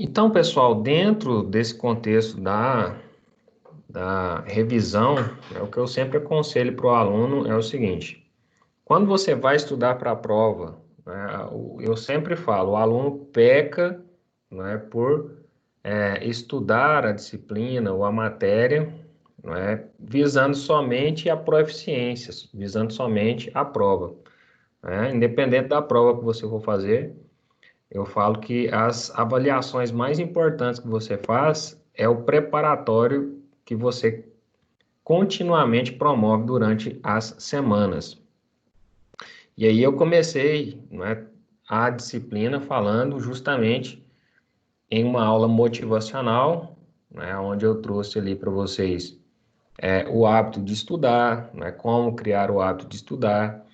Então, pessoal, dentro desse contexto da revisão, o que eu sempre aconselho para o aluno é o seguinte: quando você vai estudar para a prova, né, eu sempre falo, o aluno peca, né, por estudar a disciplina ou a matéria, né, visando somente a proficiência, visando somente a prova, né, independente da prova que você for fazer. Eu falo que as avaliações mais importantes que você faz é o preparatório que você continuamente promove durante as semanas. E aí eu comecei, né, a disciplina falando justamente em uma aula motivacional, né, onde eu trouxe ali para vocês o hábito de estudar, né, como criar o hábito de estudar.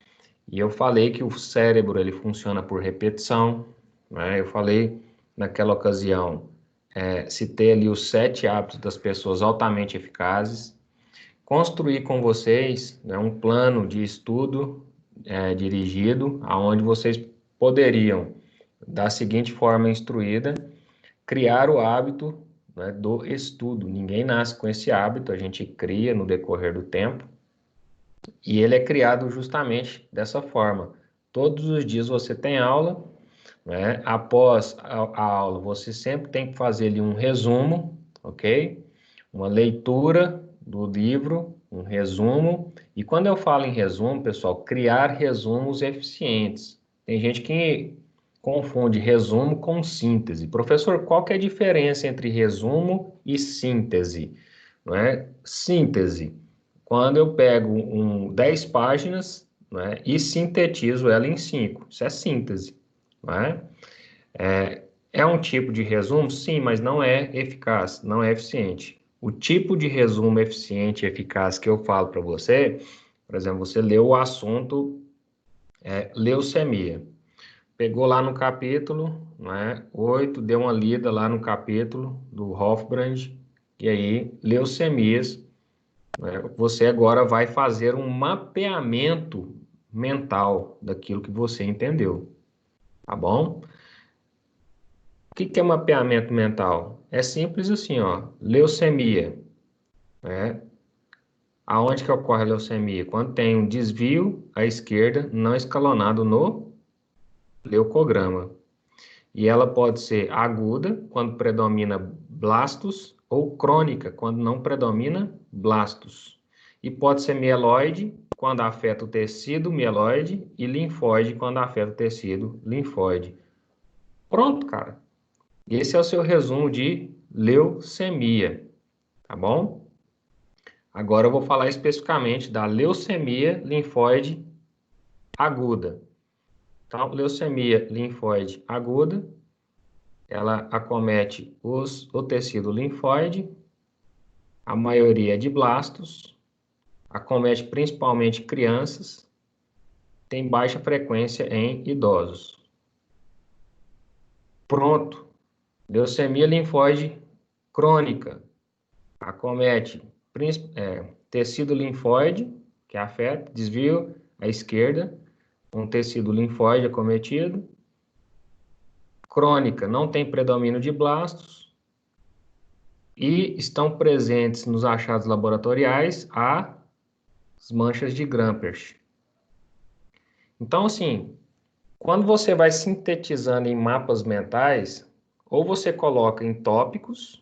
E eu falei que o cérebro ele funciona por repetição, né? Eu falei naquela ocasião, citei ali os 7 hábitos das pessoas altamente eficazes. Construir com vocês, né, um plano de estudo dirigido, aonde vocês poderiam, da seguinte forma instruída, criar o hábito, né, do estudo. Ninguém nasce com esse hábito, a gente cria no decorrer do tempo. E ele é criado justamente dessa forma. Todos os dias você tem aula, né? Após a aula, você sempre tem que fazer ali um resumo, ok? Uma leitura do livro, um resumo. E quando eu falo em resumo, pessoal, criar resumos eficientes. Tem gente que confunde resumo com síntese. Professor, qual que é a diferença entre resumo e síntese? Não é? Síntese, quando eu pego 10 páginas, né, e sintetizo ela em 5. Isso é síntese. Né? É um tipo de resumo? Sim, mas não é eficaz, não é eficiente. O tipo de resumo eficiente e eficaz que eu falo para você, por exemplo, você leu o assunto leucemia. Pegou lá no capítulo, né, 8, deu uma lida lá no capítulo do Hofbrand, e aí, leucemias. Você agora vai fazer um mapeamento mental daquilo que você entendeu, tá bom? O que é mapeamento mental? É simples assim, ó. Leucemia, né? Aonde que ocorre a leucemia? Quando tem um desvio à esquerda não escalonado no leucograma. E ela pode ser aguda, quando predomina blastos, ou crônica, quando não predomina blastos. E pode ser mieloide, quando afeta o tecido mieloide, e linfóide, quando afeta o tecido linfóide. Pronto, cara. Esse é o seu resumo de leucemia, tá bom? Agora eu vou falar especificamente da leucemia linfóide aguda. Então, leucemia linfóide aguda, ela acomete o tecido linfóide, a maioria é de blastos, acomete principalmente crianças, tem baixa frequência em idosos. Pronto. Leucemia linfóide crônica, acomete tecido linfóide, que afeta, desvio à esquerda, um tecido linfóide acometido. Crônica, não tem predomínio de blastos, e estão presentes nos achados laboratoriais as manchas de Grampert. Então, assim, quando você vai sintetizando em mapas mentais, ou você coloca em tópicos,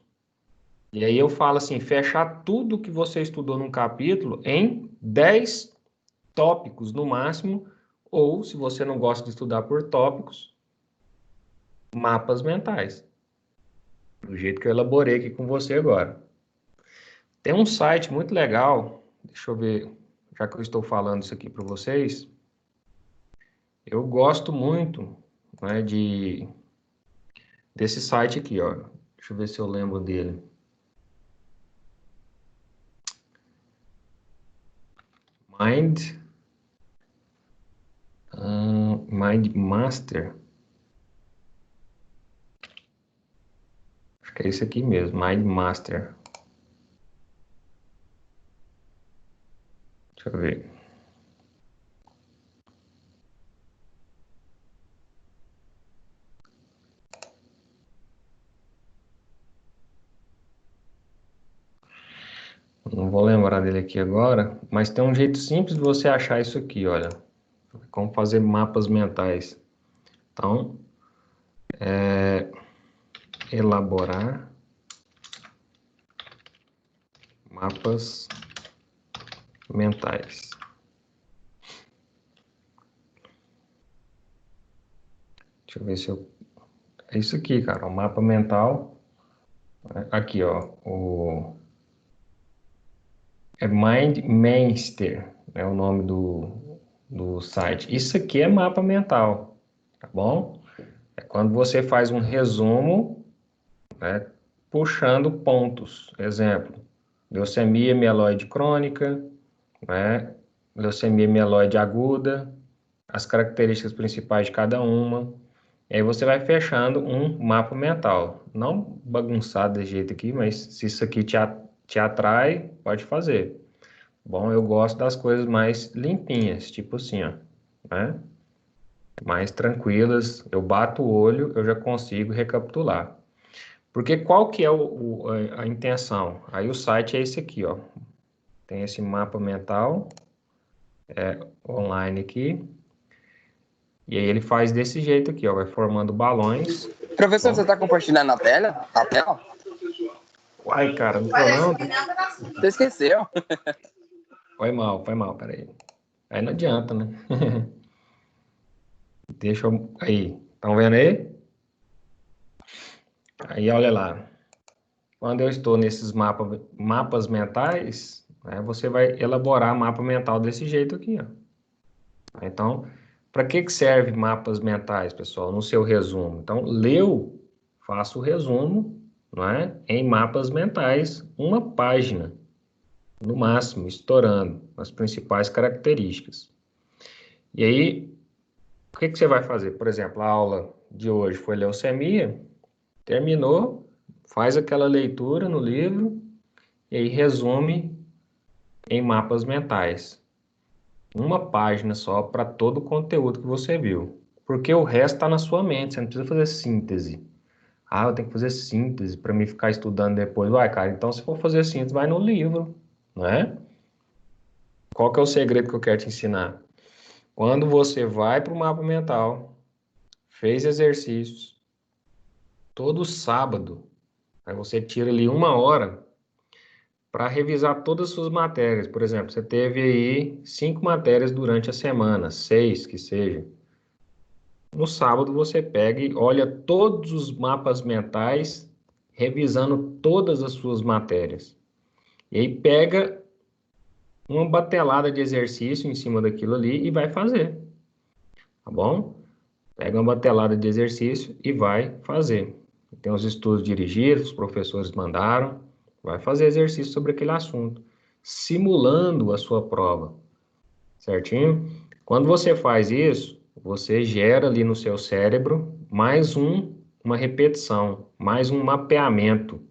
e aí eu falo assim, fechar tudo que você estudou num capítulo em 10 tópicos no máximo, ou se você não gosta de estudar por tópicos, mapas mentais. Do jeito que eu elaborei aqui com você agora. Tem um site muito legal, deixa eu ver, já que eu estou falando isso aqui para vocês, eu gosto muito, né, desse site aqui, ó. Deixa eu ver se eu lembro dele. Mind Master. Acho que é esse aqui mesmo, Mind Master. Deixa eu ver. dele aqui agora, mas tem um jeito simples de você achar isso aqui, olha. Como fazer mapas mentais. Então, elaborar mapas mentais. Deixa eu ver se eu... É isso aqui, cara, o mapa mental. Aqui, ó, é MindMeister, é o nome do site. Isso aqui é mapa mental, tá bom? É quando você faz um resumo, né, puxando pontos. Exemplo, leucemia mieloide crônica, né, leucemia mieloide aguda, as características principais de cada uma. E aí você vai fechando um mapa mental. Não bagunçado desse jeito aqui, mas se isso aqui te atrai, pode fazer. Bom, eu gosto das coisas mais limpinhas, tipo assim, ó, né? Mais tranquilas. Eu bato o olho, eu já consigo recapitular. Porque qual que é a intenção? Aí o site é esse aqui, ó. Tem esse mapa mental online aqui. E aí ele faz desse jeito aqui, ó. Vai formando balões. Professor, Bom, você está compartilhando a tela? A tela? uai, cara, não tô não. Você esqueceu. Foi mal, peraí. Aí não adianta, né? Deixa eu... Aí, estão vendo aí? Aí, olha lá. Quando eu estou nesses mapas mentais, né, você vai elaborar mapa mental desse jeito aqui, ó. Então, para que serve mapas mentais, pessoal? No seu resumo. Então, leu, faça o resumo, não é? Em mapas mentais, uma página, no máximo, estourando as principais características. E aí, o que você vai fazer? Por exemplo, a aula de hoje foi leucemia, terminou, faz aquela leitura no livro e aí resume em mapas mentais. Uma página só para todo o conteúdo que você viu. Porque o resto está na sua mente, você não precisa fazer síntese. Ah, eu tenho que fazer síntese para me ficar estudando depois. Vai, cara, então se for fazer síntese, vai no livro, não é? Qual que é o segredo que eu quero te ensinar? Quando você vai para o mapa mental, fez exercícios, todo sábado, aí você tira ali 1 hora para revisar todas as suas matérias. Por exemplo, você teve aí 5 matérias durante a semana, 6 que seja. No sábado você pega e olha todos os mapas mentais, revisando todas as suas matérias. E aí pega uma batelada de exercício em cima daquilo ali e vai fazer, tá bom? Pega uma batelada de exercício e vai fazer. Tem os estudos dirigidos, os professores mandaram, vai fazer exercício sobre aquele assunto, simulando a sua prova, certinho? Quando você faz isso, você gera ali no seu cérebro mais uma repetição, mais um mapeamento.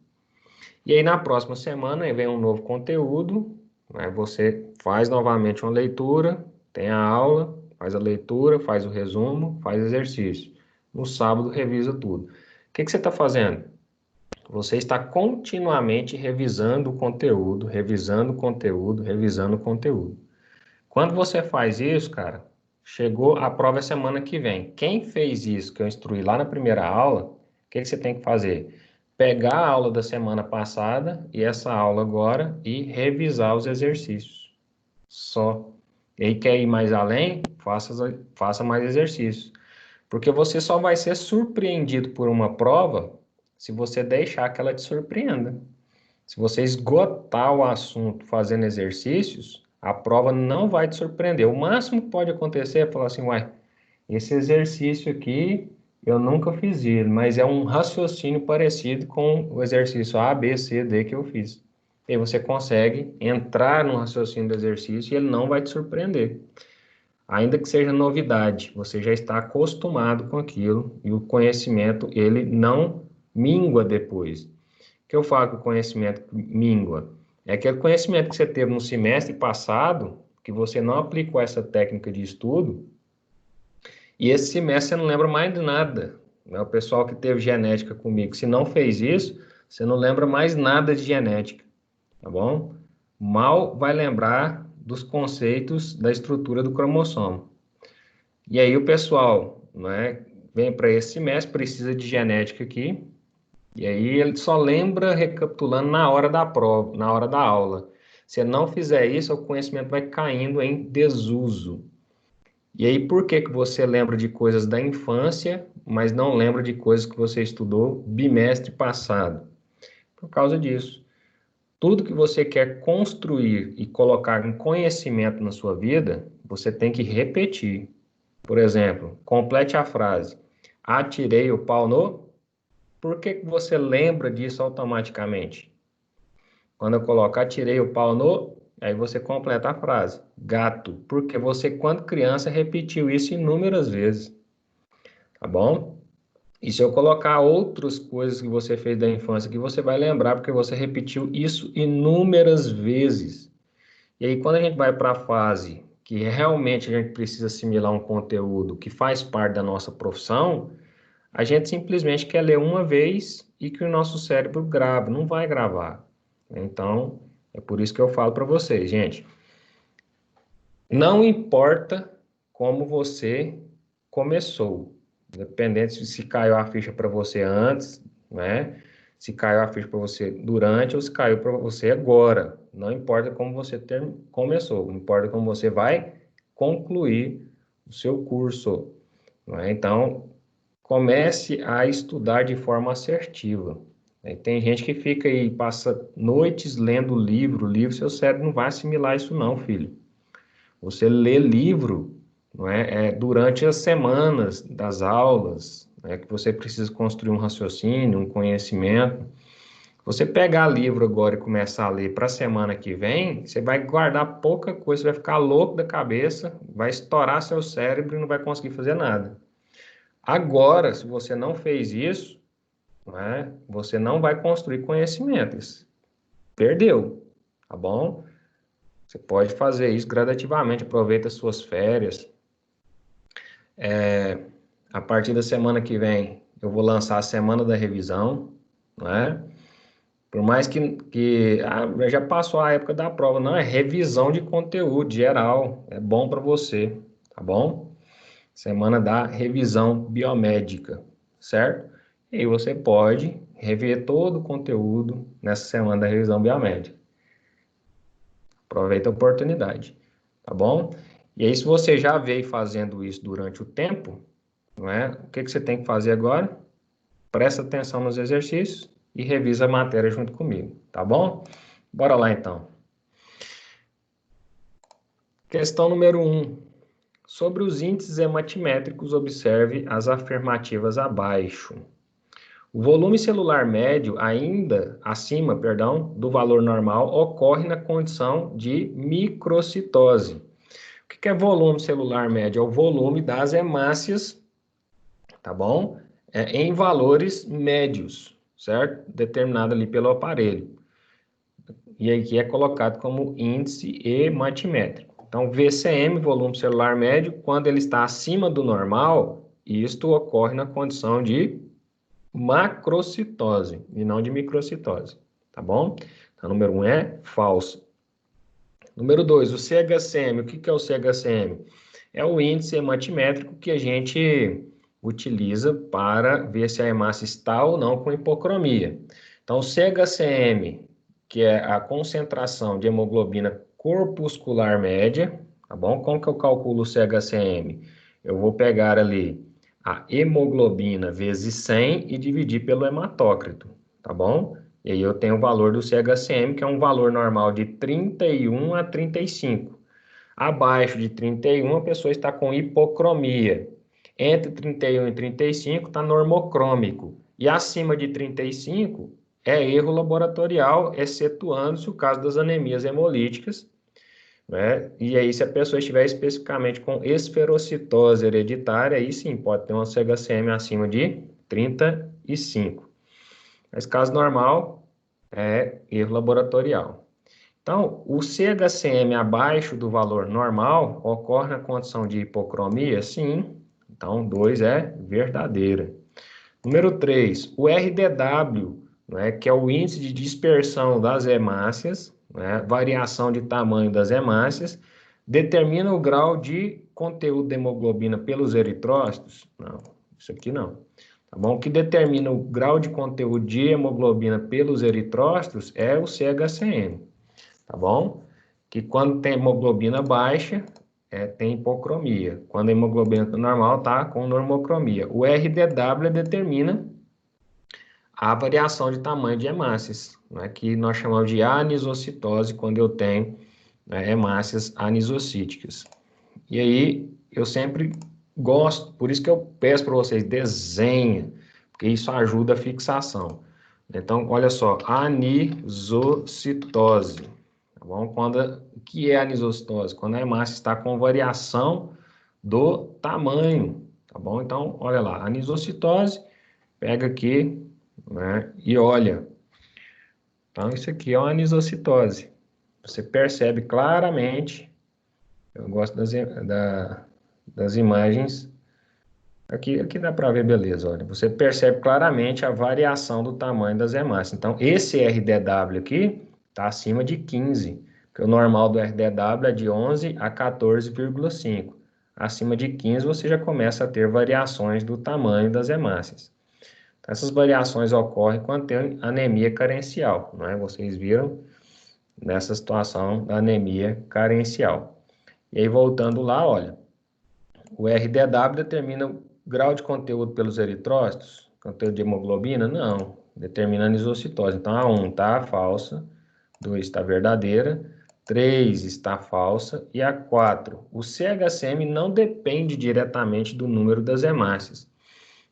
E aí na próxima semana vem um novo conteúdo, né? Você faz novamente uma leitura, tem a aula, faz a leitura, faz o resumo, faz exercício. No sábado revisa tudo. O que você está fazendo? Você está continuamente revisando o conteúdo, revisando o conteúdo, revisando o conteúdo. Quando você faz isso, cara, chegou a prova semana que vem. Quem fez isso que eu instruí lá na primeira aula, o que você tem que fazer? Pegar a aula da semana passada e essa aula agora e revisar os exercícios. Só. E aí quer ir mais além? Faça mais exercícios. Porque você só vai ser surpreendido por uma prova se você deixar que ela te surpreenda. Se você esgotar o assunto fazendo exercícios, a prova não vai te surpreender. O máximo que pode acontecer é falar assim, uai, esse exercício aqui eu nunca fiz ele, mas é um raciocínio parecido com o exercício A, B, C, D que eu fiz. E aí você consegue entrar no raciocínio do exercício e ele não vai te surpreender. Ainda que seja novidade, você já está acostumado com aquilo e o conhecimento, ele não mingua depois. O que eu falo que o conhecimento mingua? É aquele conhecimento que você teve no semestre passado, que você não aplicou essa técnica de estudo, e esse semestre você não lembra mais de nada. Né? O pessoal que teve genética comigo, se não fez isso, você não lembra mais nada de genética, tá bom? mal vai lembrar dos conceitos da estrutura do cromossomo. E aí o pessoal, né, vem para esse semestre, precisa de genética aqui, e aí ele só lembra recapitulando na hora da prova, na hora da aula. Se não fizer isso, o conhecimento vai caindo em desuso. E aí, por que que você lembra de coisas da infância, mas não lembra de coisas que você estudou bimestre passado? Por causa disso. Tudo que você quer construir e colocar em conhecimento na sua vida, você tem que repetir. Por exemplo, complete a frase: atirei o pau no. Por que que você lembra disso automaticamente? Quando eu coloco atirei o pau no, aí você completa a frase. Gato, porque você, quando criança, repetiu isso inúmeras vezes, tá bom? E se eu colocar outras coisas que você fez da infância, que você vai lembrar, porque você repetiu isso inúmeras vezes. E aí, quando a gente vai para a fase que realmente a gente precisa assimilar um conteúdo que faz parte da nossa profissão, a gente simplesmente quer ler uma vez e que o nosso cérebro grave, não vai gravar. Então, é por isso que eu falo para vocês, gente, não importa como você começou, independente se caiu a ficha para você antes, né? Se caiu a ficha para você durante ou se caiu para você agora. Não importa como você começou, importa como você vai concluir o seu curso, não é? Então, comece a estudar de forma assertiva. Tem gente que fica aí, passa noites lendo livro, seu cérebro não vai assimilar isso não, filho. Você lê livro, não é, durante as semanas das aulas, né, que você precisa construir um raciocínio, um conhecimento. Você pegar livro agora e começar a ler para a semana que vem, você vai guardar pouca coisa, você vai ficar louco da cabeça, vai estourar seu cérebro e não vai conseguir fazer nada. Agora, se você não fez isso, né, você não vai construir conhecimentos. Perdeu, tá bom? Você pode fazer isso gradativamente, aproveita as suas férias. A partir da semana que vem, eu vou lançar a semana da revisão, né? Por mais que já passou a época da prova, não, é revisão de conteúdo geral, é bom para você, tá bom? Semana da revisão biomédica, certo? E aí você pode rever todo o conteúdo nessa semana da revisão biomédica. Aproveita a oportunidade, tá bom? E aí, se você já veio fazendo isso durante o tempo, não é? O que que você tem que fazer agora? Presta atenção nos exercícios e revisa a matéria junto comigo, tá bom? Bora lá então. Questão número 1. Sobre os índices hematimétricos, observe as afirmativas abaixo. O volume celular médio, ainda acima, do valor normal, ocorre na condição de microcitose. O que é volume celular médio? É o volume das hemácias, tá bom? Em valores médios, certo? Determinado ali pelo aparelho. E aqui é colocado como índice hematimétrico. Então, VCM, volume celular médio, quando ele está acima do normal, isto ocorre na condição de macrocitose e não de microcitose, tá bom? Então, número 1 é falso. Número 2, o CHCM. O que é o CHCM? É o índice hematimétrico que a gente utiliza para ver se a hemácia está ou não com hipocromia. Então, o CHCM, que é a concentração de hemoglobina corpuscular média, tá bom? Como que eu calculo o CHCM? Eu vou pegar ali a hemoglobina vezes 100 e dividir pelo hematócrito, tá bom? E aí eu tenho o valor do CHCM, que é um valor normal de 31 a 35. Abaixo de 31, a pessoa está com hipocromia. Entre 31 e 35 está normocrômico. E acima de 35 é erro laboratorial, excetuando-se o caso das anemias hemolíticas, né? E aí, se a pessoa estiver especificamente com esferocitose hereditária, aí sim pode ter uma CHCM acima de 35. Mas caso normal, é erro laboratorial. Então, o CHCM abaixo do valor normal ocorre na condição de hipocromia? Sim. Então, 2 é verdadeira. Número 3, o RDW, né, que é o índice de dispersão das hemácias, né, variação de tamanho das hemácias, determina o grau de conteúdo de hemoglobina pelos eritrócitos? Não, isso aqui não. Tá bom? O que determina o grau de conteúdo de hemoglobina pelos eritrócitos é o CHCM, tá bom? Que quando tem hemoglobina baixa, tem hipocromia. Quando a hemoglobina normal está com normocromia. O RDW determina a variação de tamanho de hemácias, né, que nós chamamos de anisocitose, quando eu tenho, né, hemácias anisocíticas. E aí, eu sempre gosto, por isso que eu peço para vocês, desenhem, porque isso ajuda a fixação. Então, olha só, anisocitose, tá bom? O que é anisocitose? Quando a hemácia está com variação do tamanho, tá bom? Então, olha lá, anisocitose, pega aqui, né, e olha. Então, isso aqui é uma anisocitose. Você percebe claramente, eu gosto das imagens, aqui dá para ver beleza, olha. Você percebe claramente a variação do tamanho das hemácias. Então, esse RDW aqui está acima de 15, porque o normal do RDW é de 11 a 14,5. Acima de 15, você já começa a ter variações do tamanho das hemácias. Essas variações ocorrem quando tem anemia carencial, não é? Vocês viram nessa situação da anemia carencial. E aí, voltando lá, olha, o RDW determina o grau de conteúdo pelos eritrócitos, conteúdo de hemoglobina? Não, determina a anisocitose. Então, a 1 está falsa, 2 está verdadeira, 3 está falsa e a 4. O CHCM não depende diretamente do número das hemácias.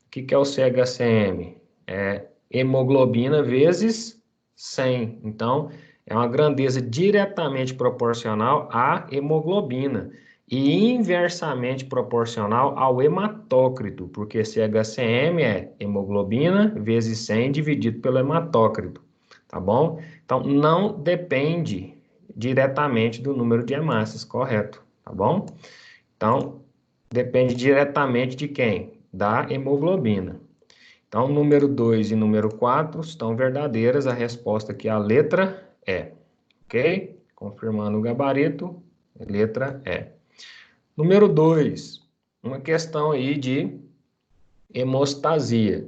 O que é o CHCM? É hemoglobina vezes 100. Então, é uma grandeza diretamente proporcional à hemoglobina e inversamente proporcional ao hematócrito, porque CHCM é hemoglobina vezes 100 dividido pelo hematócrito, tá bom? Então, não depende diretamente do número de hemácias, correto, tá bom? Então, depende diretamente de quem? Da hemoglobina. Então, número 2 e número 4 estão verdadeiras, a resposta aqui, a letra E, ok? Confirmando o gabarito, letra E. Número 2, uma questão aí de hemostasia.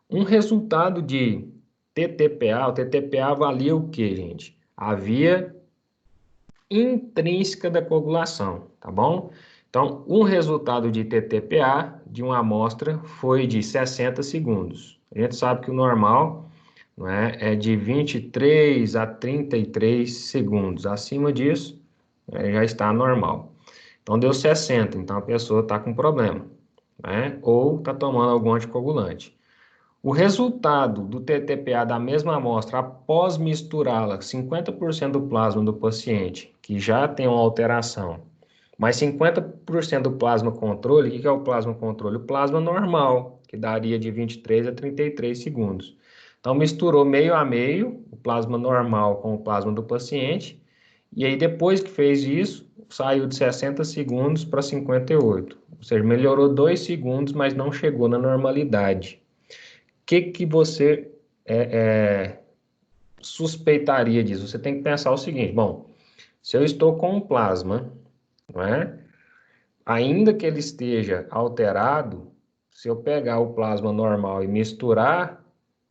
Um resultado de TTPA, o TTPA avalia o que, gente? A via intrínseca da coagulação, tá bom? Então, um resultado de TTPA de uma amostra foi de 60 segundos. A gente sabe que o normal, não é de 23 a 33 segundos. Acima disso, já está normal. Então, deu 60, então a pessoa está com problema, né? Ou está tomando algum anticoagulante. O resultado do TTPA da mesma amostra, após misturá-la, 50% do plasma do paciente, que já tem uma alteração, mas 50% do plasma controle, o que é o plasma controle? O plasma normal, que daria de 23 a 33 segundos. Então, misturou meio a meio, o plasma normal com o plasma do paciente, e aí depois que fez isso, saiu de 60 segundos para 58. Ou seja, melhorou 2 segundos, mas não chegou na normalidade. O que você suspeitaria disso? Você tem que pensar o seguinte, bom, se eu estou com um plasma, não é? Ainda que ele esteja alterado, se eu pegar o plasma normal e misturar,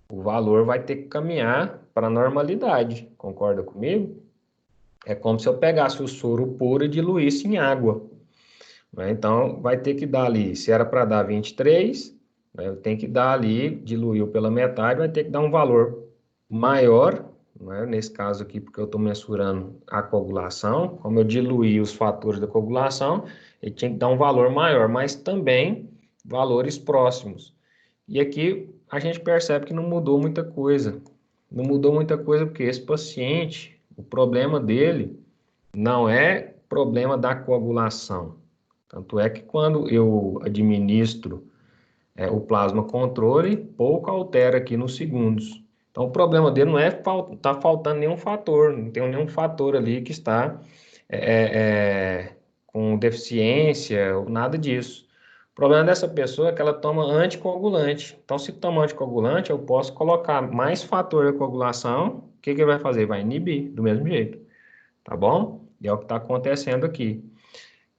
o valor vai ter que caminhar para a normalidade. Concorda comigo? É como se eu pegasse o soro puro e diluísse em água, né? Então, vai ter que dar ali, se era para dar 23, né, tem que dar ali, diluiu pela metade, vai ter que dar um valor maior, né, nesse caso aqui, porque eu estou mensurando a coagulação, como eu diluí os fatores da coagulação, ele tinha que dar um valor maior, mas também valores próximos. E aqui a gente percebe que não mudou muita coisa. Não mudou muita coisa porque esse paciente, o problema dele não é problema da coagulação. Tanto é que quando eu administro o plasma controle, pouco altera aqui nos segundos. Então, o problema dele não é tá faltando nenhum fator, não tem nenhum fator ali que está com deficiência, ou nada disso. O problema dessa pessoa é que ela toma anticoagulante. Então, se toma anticoagulante, eu posso colocar mais fator de coagulação, que ele vai fazer? Vai inibir do mesmo jeito, tá bom? E é o que está acontecendo aqui.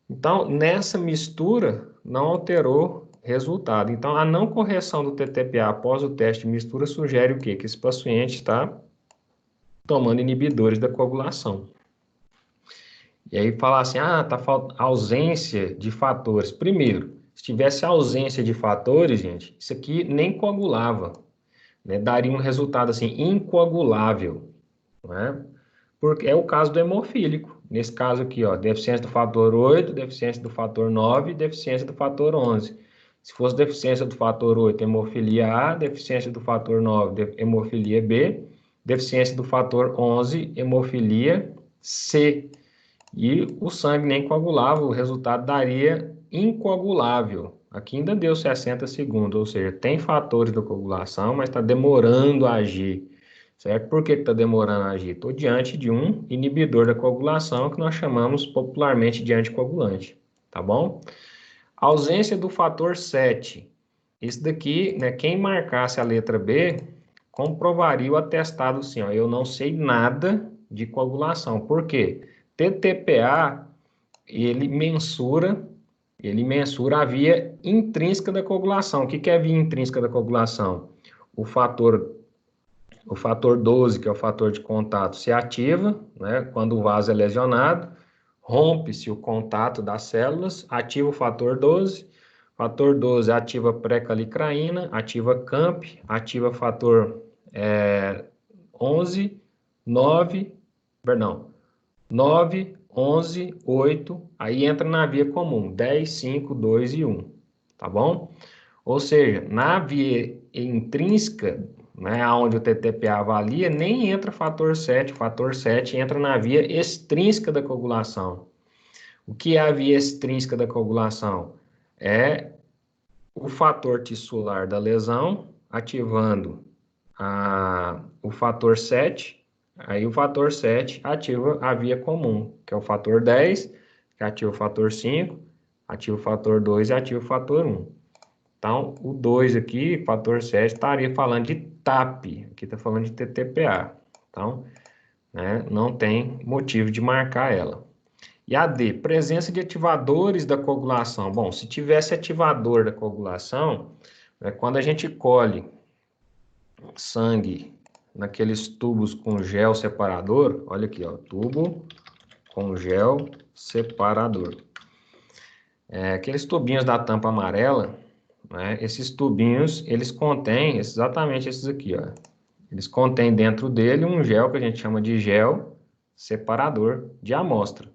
Então, nessa mistura, não alterou resultado. Então, a não correção do TTPA após o teste de mistura sugere o quê? Que esse paciente está tomando inibidores da coagulação. E aí falar assim, tá ausência de fatores. Primeiro, se tivesse ausência de fatores, gente, isso aqui nem coagulava, né? Daria um resultado assim, incoagulável, né? Porque é o caso do hemofílico. Nesse caso aqui, ó, deficiência do fator 8, deficiência do fator 9, deficiência do fator 11. Se fosse deficiência do fator 8, hemofilia A, deficiência do fator 9, hemofilia B, deficiência do fator 11, hemofilia C. E o sangue nem coagulava, o resultado daria incoagulável. Aqui ainda deu 60 segundos, ou seja, tem fatores da coagulação, mas está demorando a agir. Certo? Por que está demorando a agir? Estou diante de um inibidor da coagulação que nós chamamos popularmente de anticoagulante. Tá bom? Ausência do fator 7. Isso daqui, né, quem marcasse a letra B, comprovaria o atestado assim, ó, eu não sei nada de coagulação. Por quê? TTPA, ele mensura a via intrínseca da coagulação. O que é a via intrínseca da coagulação? O fator 12, que é o fator de contato, se ativa, né, quando o vaso é lesionado, rompe-se o contato das células, ativa o fator 12. Fator 12 ativa pré-calicraína, ativa CAMP, ativa fator 11, 9, perdão, 9, 11, 8, aí entra na via comum, 10, 5, 2 e 1, tá bom? Ou seja, na via intrínseca, né, onde o TTPA avalia, nem entra fator 7, o fator 7 entra na via extrínseca da coagulação. O que é a via extrínseca da coagulação? É o fator tissular da lesão ativando o fator 7, aí o fator 7 ativa a via comum, que é o fator 10, que ativa o fator 5, ativa o fator 2 e ativa o fator 1. Então, o 2 aqui, fator 7, estaria falando de TAP, aqui está falando de TTPA. Então, né, não tem motivo de marcar ela. E a D, presença de ativadores da coagulação. Bom, se tivesse ativador da coagulação, né, quando a gente colhe sangue naqueles tubos com gel separador, olha aqui, ó, tubo com gel separador. Aqueles tubinhos da tampa amarela, né, esses tubinhos, eles contêm exatamente esses aqui, ó. Eles contêm dentro dele um gel que a gente chama de gel separador de amostra.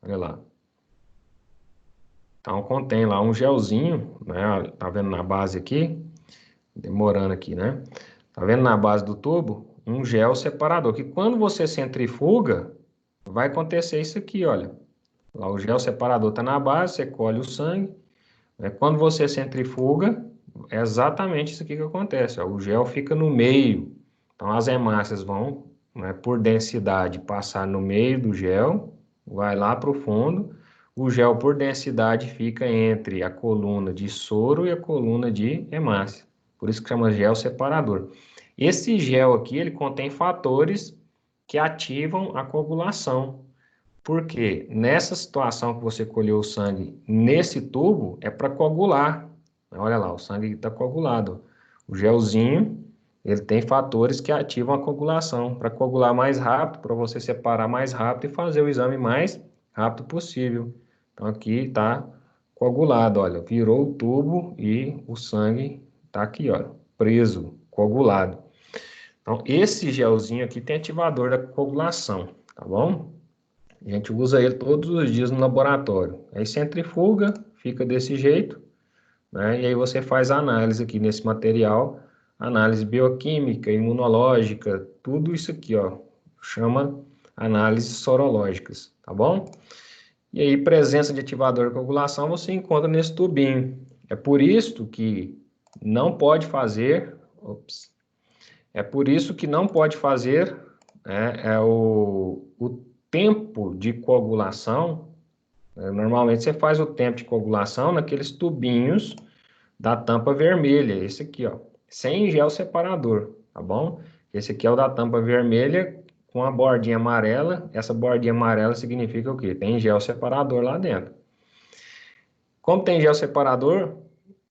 Olha lá. Então, contém lá um gelzinho, né? Tá vendo na base aqui? Demorando aqui, né? Tá vendo na base do tubo? Um gel separador, que quando você centrifuga, vai acontecer isso aqui, olha. Lá o gel separador tá na base, você colhe o sangue, né? Quando você centrifuga, é exatamente isso aqui que acontece, ó. O gel fica no meio. Então, as hemácias vão, né, por densidade, passar no meio do gel, vai lá para o fundo. O gel, por densidade, fica entre a coluna de soro e a coluna de hemácia. Por isso que chama gel separador. Esse gel aqui, ele contém fatores que ativam a coagulação. Porque nessa situação que você colheu o sangue nesse tubo, é para coagular. Olha lá, o sangue está coagulado. O gelzinho, ele tem fatores que ativam a coagulação, para coagular mais rápido, para você separar mais rápido e fazer o exame mais rápido possível. Então aqui está coagulado, olha, virou o tubo e o sangue está aqui, ó, preso, coagulado. Então esse gelzinho aqui tem ativador da coagulação, tá bom? A gente usa ele todos os dias no laboratório. Aí centrifuga, fica desse jeito, né? E aí você faz a análise aqui nesse material, análise bioquímica, imunológica, tudo isso aqui, ó, chama análises sorológicas, tá bom? E aí, presença de ativador de coagulação você encontra nesse tubinho. É por isso que não pode fazer, é por isso que não pode fazer, né, o tempo de coagulação. Normalmente você faz o tempo de coagulação naqueles tubinhos da tampa vermelha, esse aqui, ó, sem gel separador, tá bom? Esse aqui é o da tampa vermelha com a bordinha amarela. Essa bordinha amarela significa o quê? Tem gel separador lá dentro. Como tem gel separador,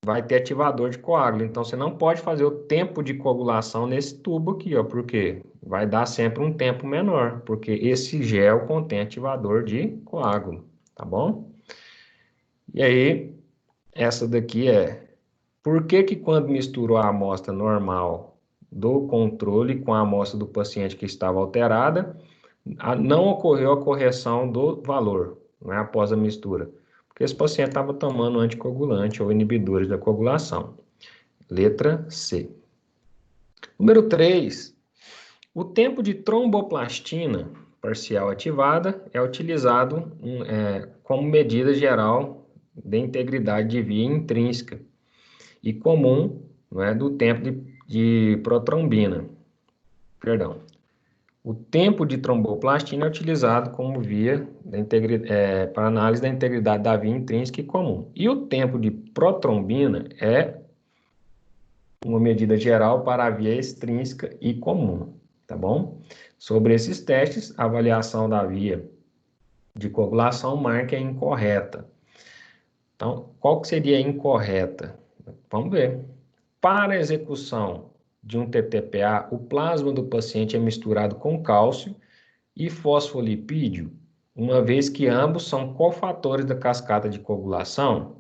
vai ter ativador de coágulo. Então, você não pode fazer o tempo de coagulação nesse tubo aqui, ó, porque vai dar sempre um tempo menor, porque esse gel contém ativador de coágulo, tá bom? E aí, essa daqui é... Por que que quando misturou a amostra normal do controle com a amostra do paciente que estava alterada, não ocorreu a correção do valor, né, após a mistura? Porque esse paciente estava tomando anticoagulante ou inibidores da coagulação. Letra C. Número 3. O tempo de tromboplastina parcial ativada é utilizado como medida geral de integridade de via intrínseca e comum, não é, do tempo de protrombina. Perdão. O tempo de tromboplastina é utilizado como via para análise da integridade da via intrínseca e comum. E o tempo de protrombina é uma medida geral para a via extrínseca e comum, tá bom? Sobre esses testes, a avaliação da via de coagulação marca é incorreta. Então, qual que seria a incorreta? Vamos ver. Para a execução de um TTPA, o plasma do paciente é misturado com cálcio e fosfolipídio, uma vez que ambos são cofatores da cascata de coagulação?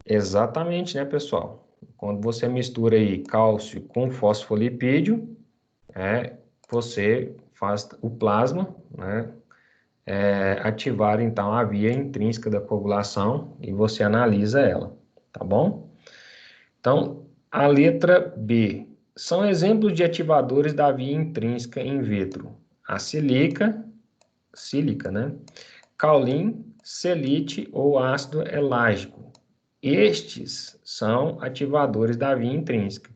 Exatamente, né, pessoal? Quando você mistura aí cálcio com fosfolipídio, você faz o plasma, né, ativar então a via intrínseca da coagulação e você analisa ela, tá bom? Então, a letra B. São exemplos de ativadores da via intrínseca in vitro. A sílica, né? Caulin, selite ou ácido elágico. Estes são ativadores da via intrínseca.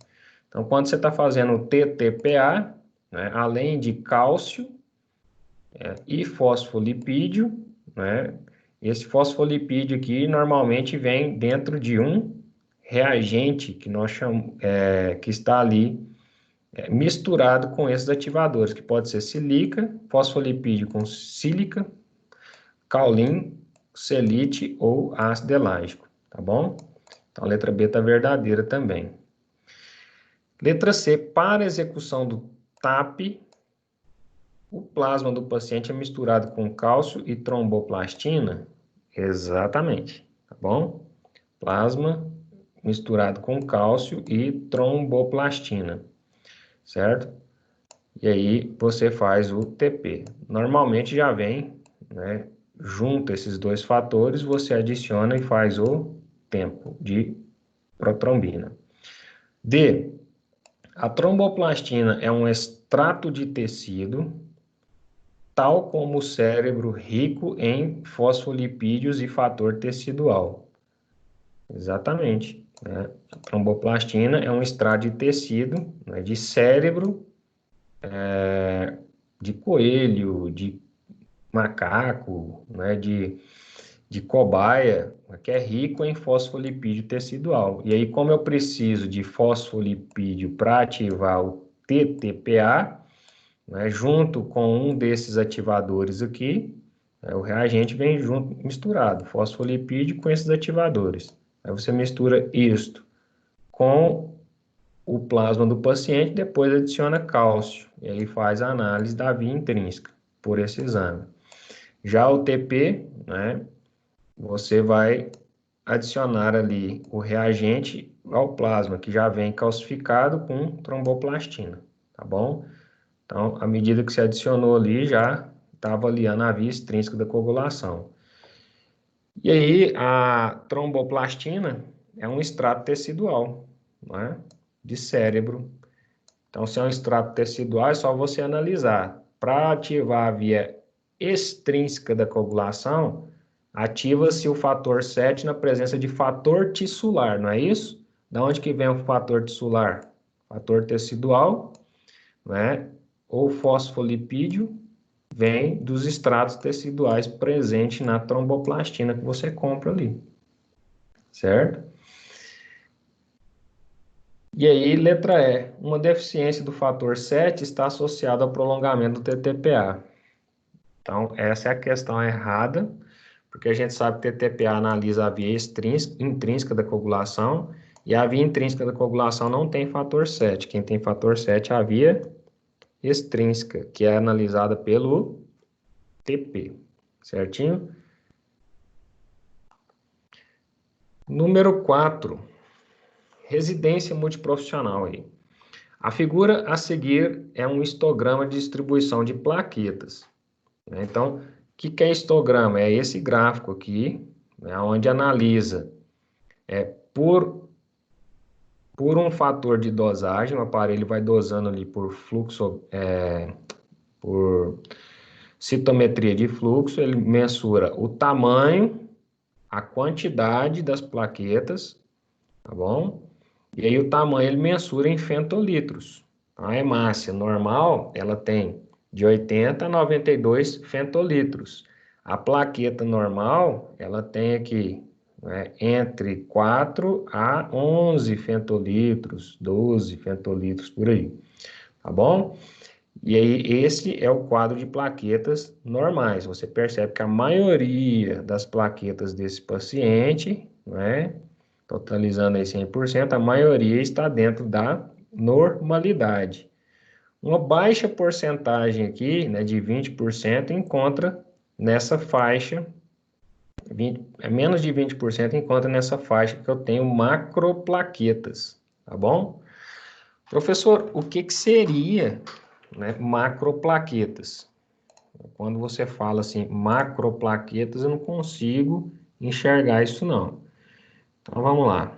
Então, quando você está fazendo o TTPA, né, além de cálcio e fosfolipídio, né, esse fosfolipídio aqui normalmente vem dentro de um reagente que nós chamamos, que está ali misturado com esses ativadores, que pode ser silica, fosfolipídio com sílica, caulin, selite ou ácido elágico, tá bom? Então, a letra B está verdadeira também. Letra C, para execução do TAP, o plasma do paciente é misturado com cálcio e tromboplastina? Exatamente, tá bom? Plasma misturado com cálcio e tromboplastina, certo? E aí você faz o TP. Normalmente já vem, né, junto esses dois fatores, você adiciona e faz o tempo de protrombina. D. A tromboplastina é um extrato de tecido, tal como o cérebro rico em fosfolipídios e fator tecidual. Exatamente, né? A tromboplastina é um extrato de tecido, né, de cérebro, de coelho, de macaco, né, de cobaia, que é rico em fosfolipídio tecidual. E aí, como eu preciso de fosfolipídio para ativar o TTPA, né, junto com um desses ativadores aqui, o reagente vem junto, misturado, fosfolipídio com esses ativadores. Aí você mistura isto com o plasma do paciente, depois adiciona cálcio, e aí faz a análise da via intrínseca por esse exame. Já o TP, né, você vai adicionar ali o reagente ao plasma, que já vem calcificado com tromboplastina, tá bom? Então, à medida que você adicionou ali, já está avaliando a via extrínseca da coagulação. E aí, a tromboplastina é um extrato tecidual, né, de cérebro. Então, se é um extrato tecidual, é só você analisar. Para ativar a via extrínseca da coagulação, ativa-se o fator 7 na presença de fator tissular, não é isso? Da onde que vem o fator tissular? Fator tecidual, né? Ou fosfolipídio, vem dos extratos teciduais presentes na tromboplastina que você compra ali, certo? E aí, letra E, uma deficiência do fator 7 está associada ao prolongamento do TTPA. Então, essa é a questão errada, porque a gente sabe que o TTPA analisa a via intrínseca da coagulação, e a via intrínseca da coagulação não tem fator 7. Quem tem fator 7 é a via extrínseca, que é analisada pelo TP, certinho? Número 4, residência multiprofissional aí. A figura a seguir é um histograma de distribuição de plaquetas, né? Então, o que é histograma? É esse gráfico aqui, né, onde analisa por um fator de dosagem, o aparelho vai dosando ali por fluxo, por citometria de fluxo, ele mensura o tamanho, a quantidade das plaquetas, tá bom? E aí o tamanho ele mensura em fentolitros. A hemácia normal, ela tem de 80 a 92 fentolitros. A plaqueta normal, ela tem aqui, né, entre 4 a 11 fentolitros, 12 fentolitros por aí, tá bom? E aí esse é o quadro de plaquetas normais. Você percebe que a maioria das plaquetas desse paciente, né, totalizando aí 100%, a maioria está dentro da normalidade. Uma baixa porcentagem aqui, né, de 20%, encontra nessa faixa, menos de 20% encontra nessa faixa que eu tenho macroplaquetas, tá bom? Professor, o que seria, né, macroplaquetas? Quando você fala assim, macroplaquetas, eu não consigo enxergar isso não. Então vamos lá.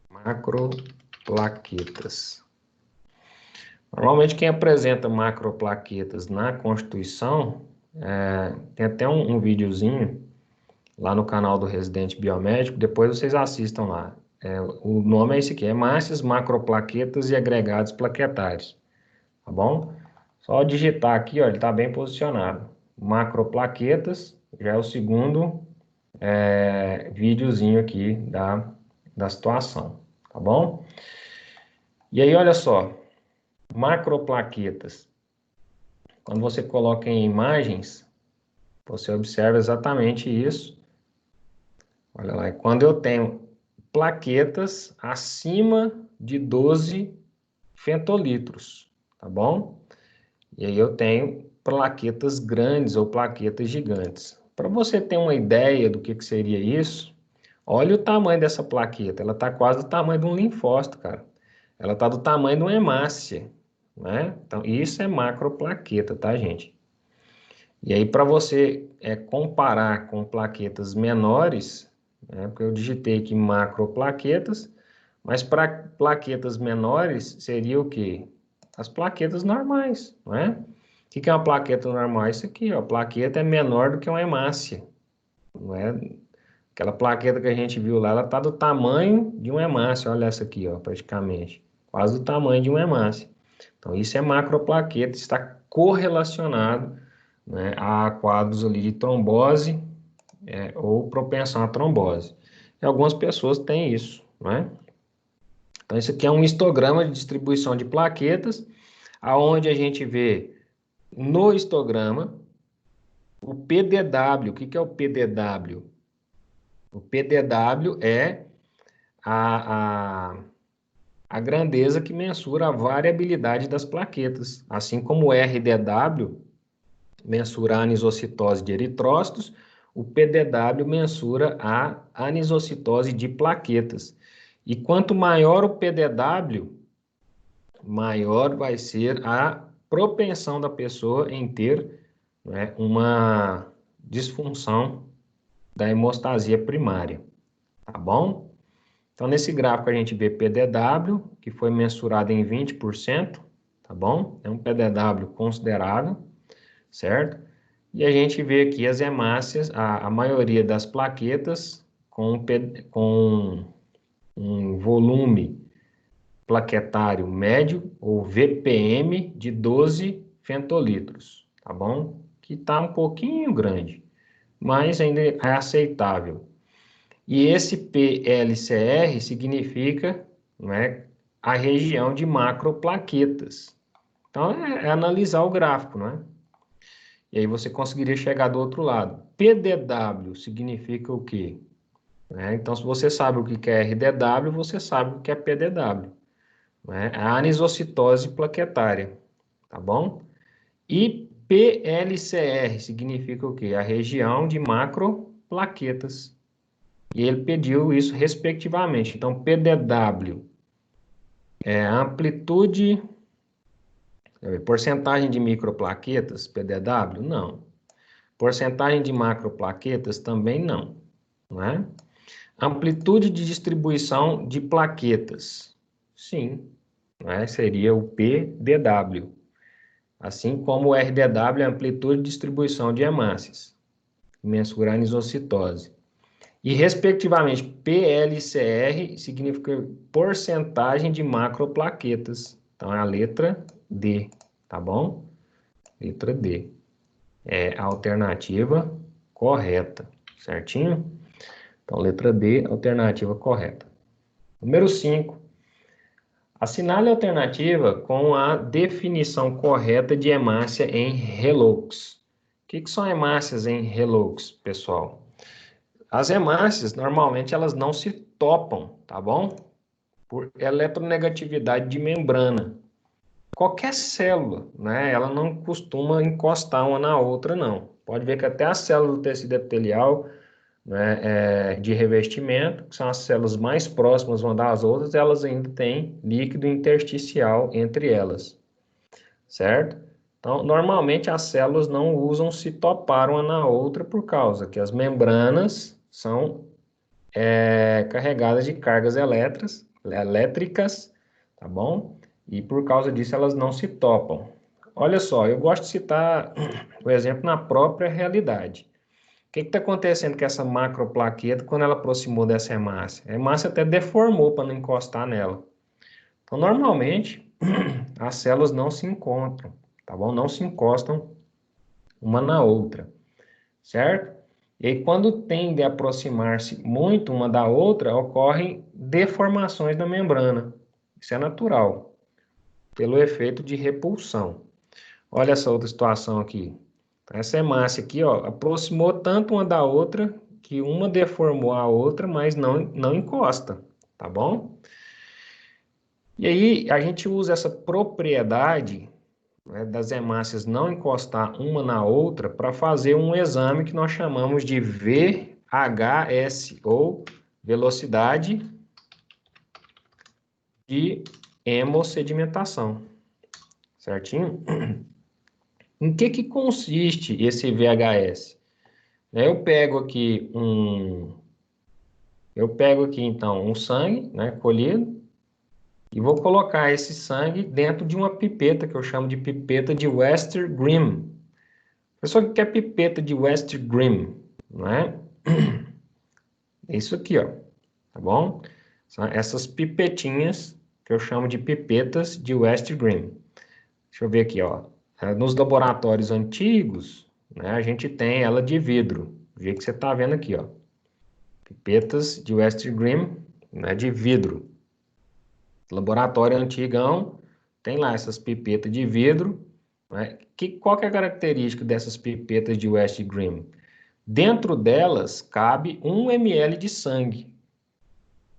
Macroplaquetas. Normalmente quem apresenta macroplaquetas na Constituição, tem até um videozinho lá no canal do Residente Biomédico, depois vocês assistam lá. O nome é esse aqui, hemácias, macroplaquetas e agregados plaquetários, tá bom? Só digitar aqui, ó, ele está bem posicionado. Macroplaquetas, já é o segundo videozinho aqui da situação, tá bom? E aí, olha só, macroplaquetas. Quando você coloca em imagens, você observa exatamente isso. Olha lá, quando eu tenho plaquetas acima de 12 fentolitros, tá bom? E aí eu tenho plaquetas grandes ou plaquetas gigantes. Para você ter uma ideia do que seria isso, olha o tamanho dessa plaqueta. Ela está quase do tamanho de um linfócito, cara. Ela está do tamanho de uma hemácia, né? Então, isso é macroplaqueta, tá, gente? E aí, para você comparar com plaquetas menores, né, porque eu digitei aqui macroplaquetas, mas para plaquetas menores seria o quê? As plaquetas normais, não é? O que é uma plaqueta normal? Isso aqui, ó, a plaqueta é menor do que uma hemácia, não é? Aquela plaqueta que a gente viu lá, ela está do tamanho de uma hemácia, olha essa aqui, ó, praticamente, quase do tamanho de uma hemácia. Então, isso é macroplaqueta, está correlacionado, né, a quadros ali de trombose ou propensão à trombose. E algumas pessoas têm isso, né? Então, isso aqui é um histograma de distribuição de plaquetas, aonde a gente vê no histograma o PDW. O que é o PDW? O PDW é a grandeza que mensura a variabilidade das plaquetas, assim como o RDW mensura a anisocitose de eritrócitos, o PDW mensura a anisocitose de plaquetas. E quanto maior o PDW, maior vai ser a propensão da pessoa em ter, né, uma disfunção da hemostasia primária, tá bom? Então, nesse gráfico a gente vê PDW, que foi mensurado em 20%, tá bom? É um PDW considerável, certo? E a gente vê aqui as hemácias, a maioria das plaquetas com um volume plaquetário médio, ou VPM, de 12 fentolitros, tá bom? Que está um pouquinho grande, mas ainda é aceitável. E esse PLCR significa, né, a região de macroplaquetas. Então, é analisar o gráfico, né? E aí você conseguiria chegar do outro lado. PDW significa o quê? Né? Então, se você sabe o que é RDW, você sabe o que é PDW. Né? A anisocitose plaquetária, tá bom? E PLCR significa o quê? A região de macroplaquetas. E ele pediu isso respectivamente. Então, PDW é a amplitude, porcentagem de microplaquetas, PDW? Não. Porcentagem de macroplaquetas? Também não. Não é? Amplitude de distribuição de plaquetas? Sim, né? Seria o PDW. Assim como o RDW é a amplitude de distribuição de hemácias, mensurar a anisocitose. E, respectivamente, PLCR significa porcentagem de macroplaquetas. Então, é a letra D, tá bom? Letra D. É a alternativa correta, certinho? Então, letra D, alternativa correta. Número 5. Assinale a alternativa com a definição correta de hemácia em Helix. O que são hemácias em Helix, pessoal? As hemácias, normalmente, elas não se topam, tá bom? Por eletronegatividade de membrana. Qualquer célula, né? Ela não costuma encostar uma na outra, não. Pode ver que até as células do tecido epitelial, né, de revestimento, que são as células mais próximas umas das outras, elas ainda têm líquido intersticial entre elas, certo? Então, normalmente as células não usam se topar uma na outra por causa que as membranas são carregadas de cargas elétricas, tá bom? E por causa disso elas não se topam. Olha só, eu gosto de citar o exemplo na própria realidade. O que está acontecendo com essa macroplaqueta quando ela aproximou dessa hemácia? A hemácia até deformou para não encostar nela. Então, normalmente, as células não se encontram, tá bom? Não se encostam uma na outra, certo? E aí, quando tendem a aproximar-se muito uma da outra, ocorrem deformações na membrana. Isso é natural, pelo efeito de repulsão. Olha essa outra situação aqui. Essa hemácia aqui, ó, aproximou tanto uma da outra que uma deformou a outra, mas não encosta, tá bom? E aí, a gente usa essa propriedade, né, das hemácias não encostar uma na outra para fazer um exame que nós chamamos de VHS, ou velocidade de hemossedimentação, certinho? Em que consiste esse VHS? Eu pego aqui então um sangue, né, colhido, e vou colocar esse sangue dentro de uma pipeta que eu chamo de pipeta de Wester Grimm. Pessoal, o que é pipeta de Wester Grimm? Não é? É isso aqui, ó. Tá bom? São essas pipetinhas que eu chamo de pipetas de Wester Grimm. Deixa eu ver aqui, ó. Nos laboratórios antigos, né, a gente tem ela de vidro. Do jeito que você está vendo aqui, ó. Pipetas de Wester Grimm, né, de vidro. Laboratório antigão, tem lá essas pipetas de vidro. Né? Qual que é a característica dessas pipetas de Wester Grimm? Dentro delas cabe 1 ml de sangue.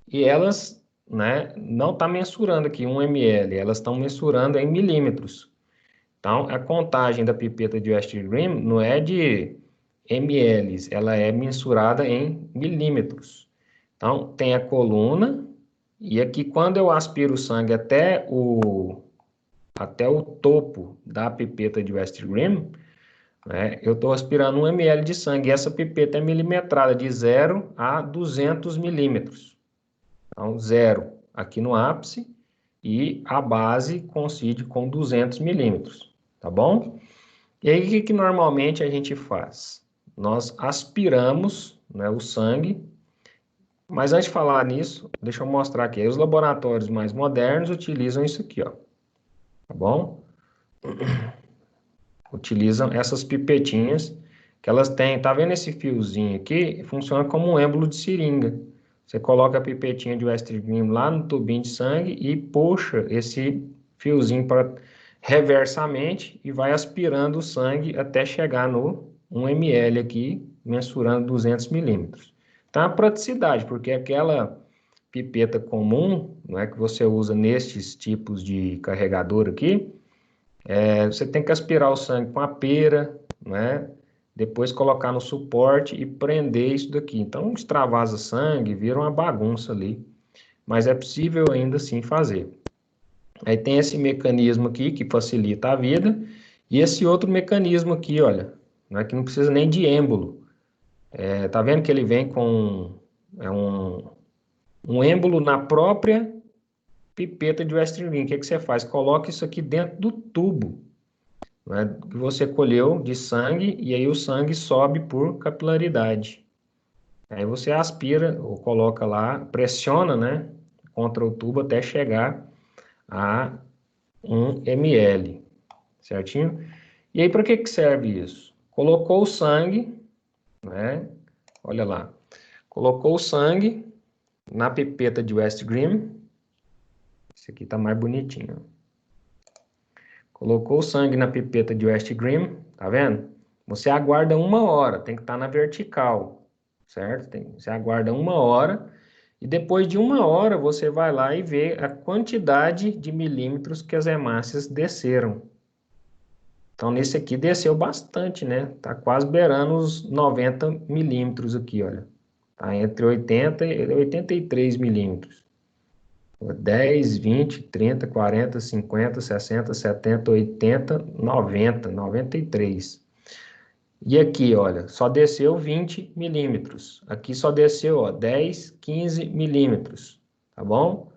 E elas, né, não estão mensurando aqui 1 ml, elas estão mensurando em milímetros. Então, a contagem da pipeta de Wester Grimm não é de ml, ela é mensurada em milímetros. Então, tem a coluna, e aqui quando eu aspiro o sangue até o topo da pipeta de Wester Grimm, né, eu estou aspirando 1 ml de sangue, e essa pipeta é milimetrada de 0 a 200 milímetros. Então, 0 aqui no ápice, e a base coincide com 200 milímetros, tá bom? E aí, o que normalmente a gente faz? Nós aspiramos, né, o sangue, mas antes de falar nisso, deixa eu mostrar aqui. Os laboratórios mais modernos utilizam isso aqui, ó, tá bom? Utilizam essas pipetinhas que elas têm, tá vendo esse fiozinho aqui? Funciona como um êmbolo de seringa. Você coloca a pipetinha de West Green lá no tubinho de sangue e puxa esse fiozinho para reversamente e vai aspirando o sangue até chegar no 1 ml aqui, mensurando 200 milímetros. Então, a praticidade, porque aquela pipeta comum, não é que você usa nestes tipos de carregador aqui, você tem que aspirar o sangue com a pera, né? Depois colocar no suporte e prender isso daqui. Então, extravasa sangue, vira uma bagunça ali. Mas é possível ainda assim fazer. Aí tem esse mecanismo aqui que facilita a vida. E esse outro mecanismo aqui, olha, que não precisa nem de êmbolo. Tá vendo que ele vem com um êmbolo na própria pipeta de Western Green. O que você faz? Coloca isso aqui dentro do tubo, né, que você colheu de sangue, e aí o sangue sobe por capilaridade. Aí você aspira ou coloca lá, pressiona, né, contra o tubo até chegar a 1 ml, certinho? E aí, para que serve isso? Colocou o sangue, né, olha lá, colocou o sangue na pipeta de West Green, esse aqui tá mais bonitinho. Colocou o sangue na pipeta de West Green, tá vendo? Você aguarda 1 hora, tem que estar na vertical, certo? Você aguarda 1 hora e depois de 1 hora você vai lá e vê a quantidade de milímetros que as hemácias desceram. Então, nesse aqui desceu bastante, né? Tá quase beirando os 90 milímetros aqui, olha. Tá entre 80 e 83 milímetros. 10, 20, 30, 40, 50, 60, 70, 80, 90, 93. E aqui, olha, só desceu 20 milímetros. Aqui só desceu, ó, 10, 15 milímetros, tá bom?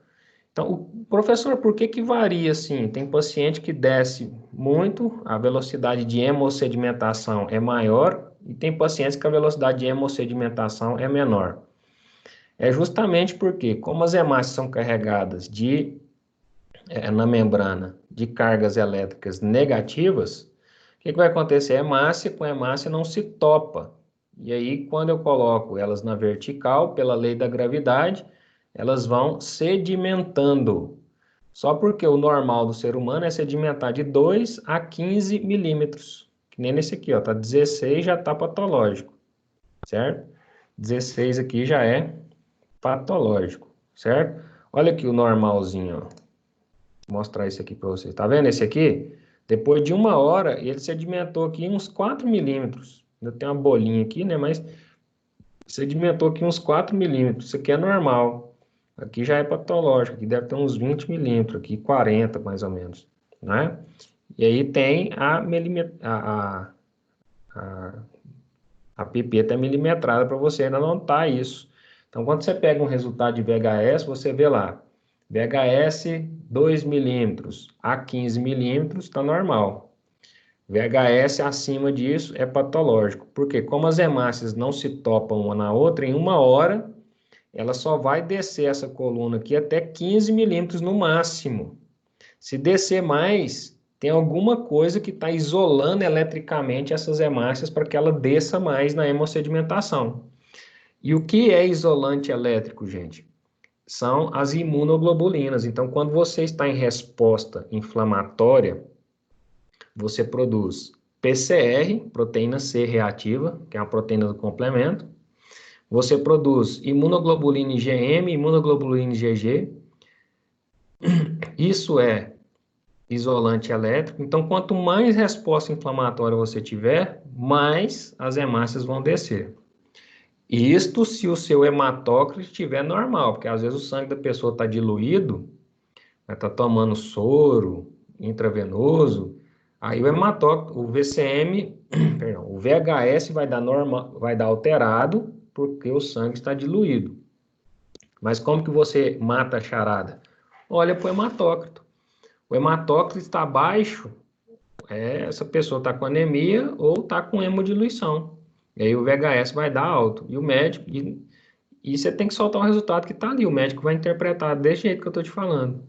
Então, professor, por que que varia assim? Tem paciente que desce muito, a velocidade de hemossedimentação é maior, e tem pacientes que a velocidade de hemossedimentação é menor. É justamente porque, como as hemácias são carregadas na membrana de cargas elétricas negativas, o que vai acontecer? Hemácia com hemácia não se topa. E aí, quando eu coloco elas na vertical, pela lei da gravidade, elas vão sedimentando. Só porque o normal do ser humano é sedimentar de 2 a 15 milímetros. Que nem nesse aqui, ó, tá 16, já tá patológico, certo? 16 aqui já é patológico, certo? Olha aqui o normalzinho, ó. Vou mostrar isso aqui para vocês. Tá vendo esse aqui? Depois de 1 hora, ele sedimentou aqui uns 4 milímetros. Ainda tem uma bolinha aqui, né? Mas sedimentou aqui uns 4 milímetros. Isso aqui é normal. Aqui já é patológico. Aqui deve ter uns 20 milímetros. Aqui 40, mais ou menos. Né? E aí tem a pipeta milimetrada para você ainda notar isso. Então, quando você pega um resultado de VHS, você vê lá, VHS 2 milímetros a 15 milímetros está normal. VHS acima disso é patológico. Porque como as hemácias não se topam uma na outra, em 1 hora, ela só vai descer essa coluna aqui até 15 milímetros no máximo. Se descer mais, tem alguma coisa que está isolando eletricamente essas hemácias para que ela desça mais na hemossedimentação. E o que é isolante elétrico, gente? São as imunoglobulinas. Então, quando você está em resposta inflamatória, você produz PCR, proteína C reativa, que é uma proteína do complemento. Você produz imunoglobulina IgM, imunoglobulina IgG. Isso é isolante elétrico. Então, quanto mais resposta inflamatória você tiver, mais as hemácias vão descer. Isto se o seu hematócrito estiver normal, porque às vezes o sangue da pessoa está diluído, está tomando soro intravenoso, aí o hematócrito, o VCM, perdão, o VHS vai dar normal, vai dar alterado, porque o sangue está diluído. Mas como que você mata a charada? Olha para o hematócrito. O hematócrito está baixo, essa pessoa está com anemia ou está com hemodiluição. E aí o VHS vai dar alto. E o médico, e você tem que soltar o resultado que está ali. O médico vai interpretar desse jeito que eu estou te falando.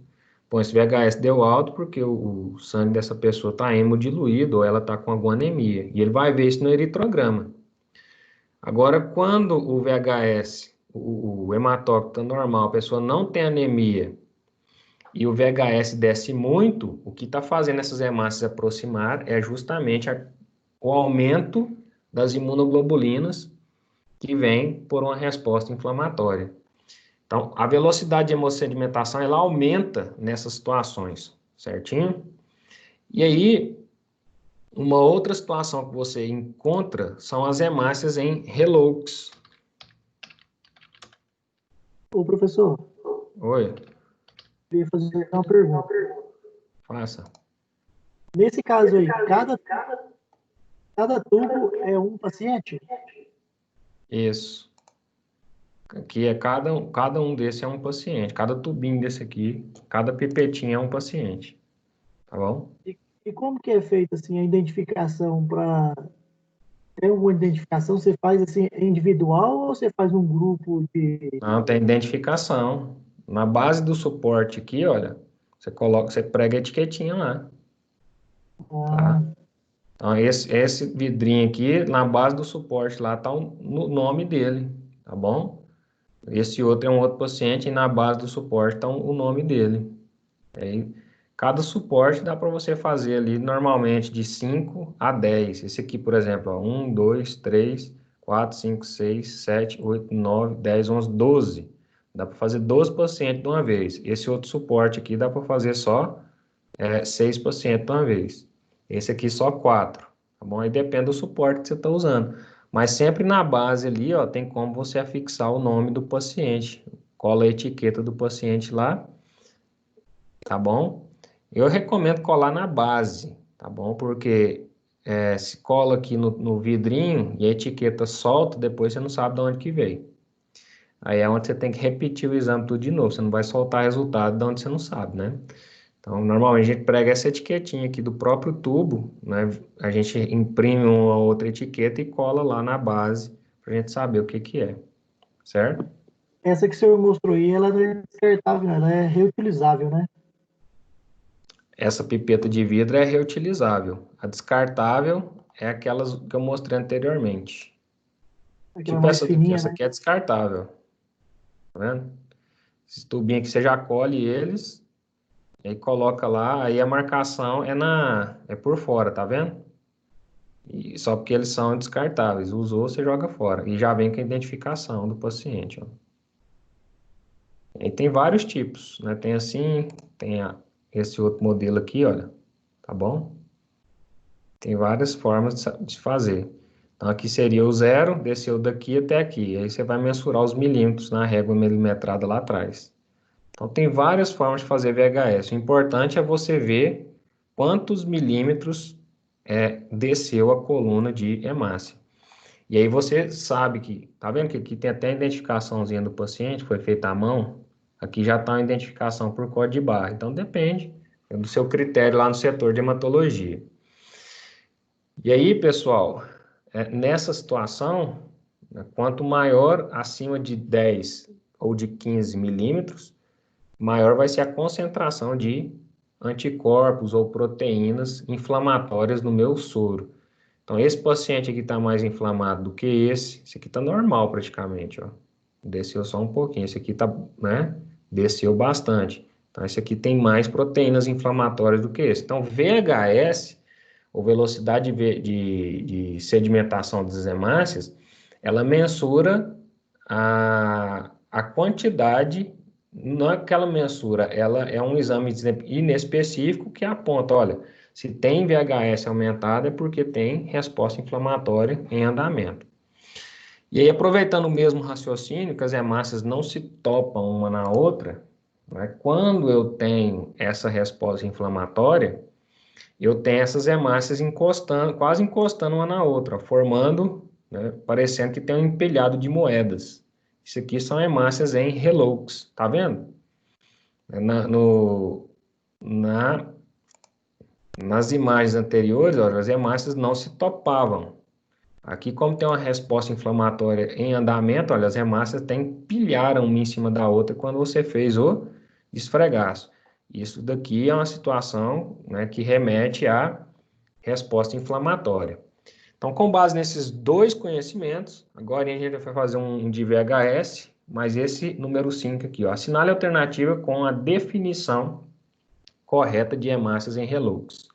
Bom, esse VHS deu alto porque o sangue dessa pessoa está hemodiluído ou ela está com alguma anemia. E ele vai ver isso no eritrograma. Agora, quando o VHS, o hematócrito está normal, a pessoa não tem anemia e o VHS desce muito, o que está fazendo essas hemácias aproximar é justamente o aumento das imunoglobulinas que vem por uma resposta inflamatória. Então, a velocidade de hemossedimentação, ela aumenta nessas situações, certinho? E aí, uma outra situação que você encontra são as hemácias em relox. Ô, professor, Oi, queria fazer uma pergunta. faça. Nesse caso aí, cada tubo é um paciente? Isso. Aqui é cada um desse é um paciente. Cada tubinho desse aqui, cada pipetinha é um paciente. Tá bom? E como que é feita assim a identificação para ter uma identificação? Você faz assim individual ou você faz um grupo de? Não, tem identificação. Na base do suporte aqui, olha, você prega a etiquetinha lá, Ah, tá? Então, esse vidrinho aqui, na base do suporte lá, tá o nome dele, tá bom? Esse outro é um outro paciente e na base do suporte está o nome dele. Aí, cada suporte dá para você fazer ali normalmente de 5 a 10. Esse aqui, por exemplo, ó, 1, 2, 3, 4, 5, 6, 7, 8, 9, 10, 11, 12. Dá para fazer 12 pacientes de uma vez. Esse outro suporte aqui dá para fazer só 6 pacientes de uma vez. Esse aqui só 4. Tá bom? Aí depende do suporte que você está usando. Mas sempre na base ali, ó, tem como você afixar o nome do paciente. Cola a etiqueta do paciente lá, tá bom? Eu recomendo colar na base, tá bom? Porque se cola aqui no vidrinho e a etiqueta solta, depois você não sabe de onde que veio. Aí é onde você tem que repetir o exame tudo de novo. Você não vai soltar resultado de onde você não sabe, né? Então, normalmente a gente prega essa etiquetinha aqui do próprio tubo, né? A gente imprime uma outra etiqueta e cola lá na base para a gente saber o que que é, certo? essa que o senhor mostrou aí, ela não é descartável, ela é reutilizável, né? Essa pipeta de vidro é reutilizável. A descartável é aquelas que eu mostrei anteriormente. Aquela Tipo mais essa daqui, fininha, essa né? aqui é descartável, tá vendo? Esses tubinhos aqui você já colhe eles, e aí coloca lá, aí a marcação é por fora, tá vendo? E só porque eles são descartáveis. Usou, você joga fora. E já vem com a identificação do paciente, ó. E tem vários tipos, né? Tem assim, tem esse outro modelo aqui, olha, tá bom? Tem várias formas de fazer. Então, aqui seria o zero, desceu daqui até aqui. Aí você vai mensurar os milímetros na régua milimetrada lá atrás. Então, tem várias formas de fazer VHS. O importante é você ver quantos milímetros desceu a coluna de hemácia. E aí você sabe que, tá vendo que aqui tem até a identificaçãozinha do paciente, foi feita à mão. Aqui já está a identificação por código de barra. Então, depende do seu critério lá no setor de hematologia. E aí, pessoal, nessa situação, né, quanto maior acima de 10 ou de 15 milímetros, maior vai ser a concentração de anticorpos ou proteínas inflamatórias no meu soro. Então, esse paciente aqui está mais inflamado do que esse aqui está normal praticamente, ó. Desceu só um pouquinho, esse aqui tá, né? Desceu bastante. Então, esse aqui tem mais proteínas inflamatórias do que esse. Então, VHS ou velocidade de sedimentação das hemácias, ela mensura a quantidade, não é que ela mensura, ela é um exame inespecífico que aponta, olha, se tem VHS aumentado é porque tem resposta inflamatória em andamento. E aí, aproveitando o mesmo raciocínio, que as hemácias não se topam uma na outra, né, quando eu tenho essa resposta inflamatória, eu tenho essas hemácias encostando, quase encostando uma na outra, ó, formando, né, parecendo que tem um empilhado de moedas. Isso aqui são hemácias em relox, tá vendo? Na, no, na, nas imagens anteriores, ó, as hemácias não se topavam. Aqui, como tem uma resposta inflamatória em andamento, olha, as hemácias até empilharam uma em cima da outra quando você fez o esfregaço. Isso daqui é uma situação, né, que remete à resposta inflamatória. Então, com base nesses dois conhecimentos, agora a gente vai fazer um de VHS, mas esse número 5 aqui, ó, assinale a alternativa com a definição correta de hemácias em relux.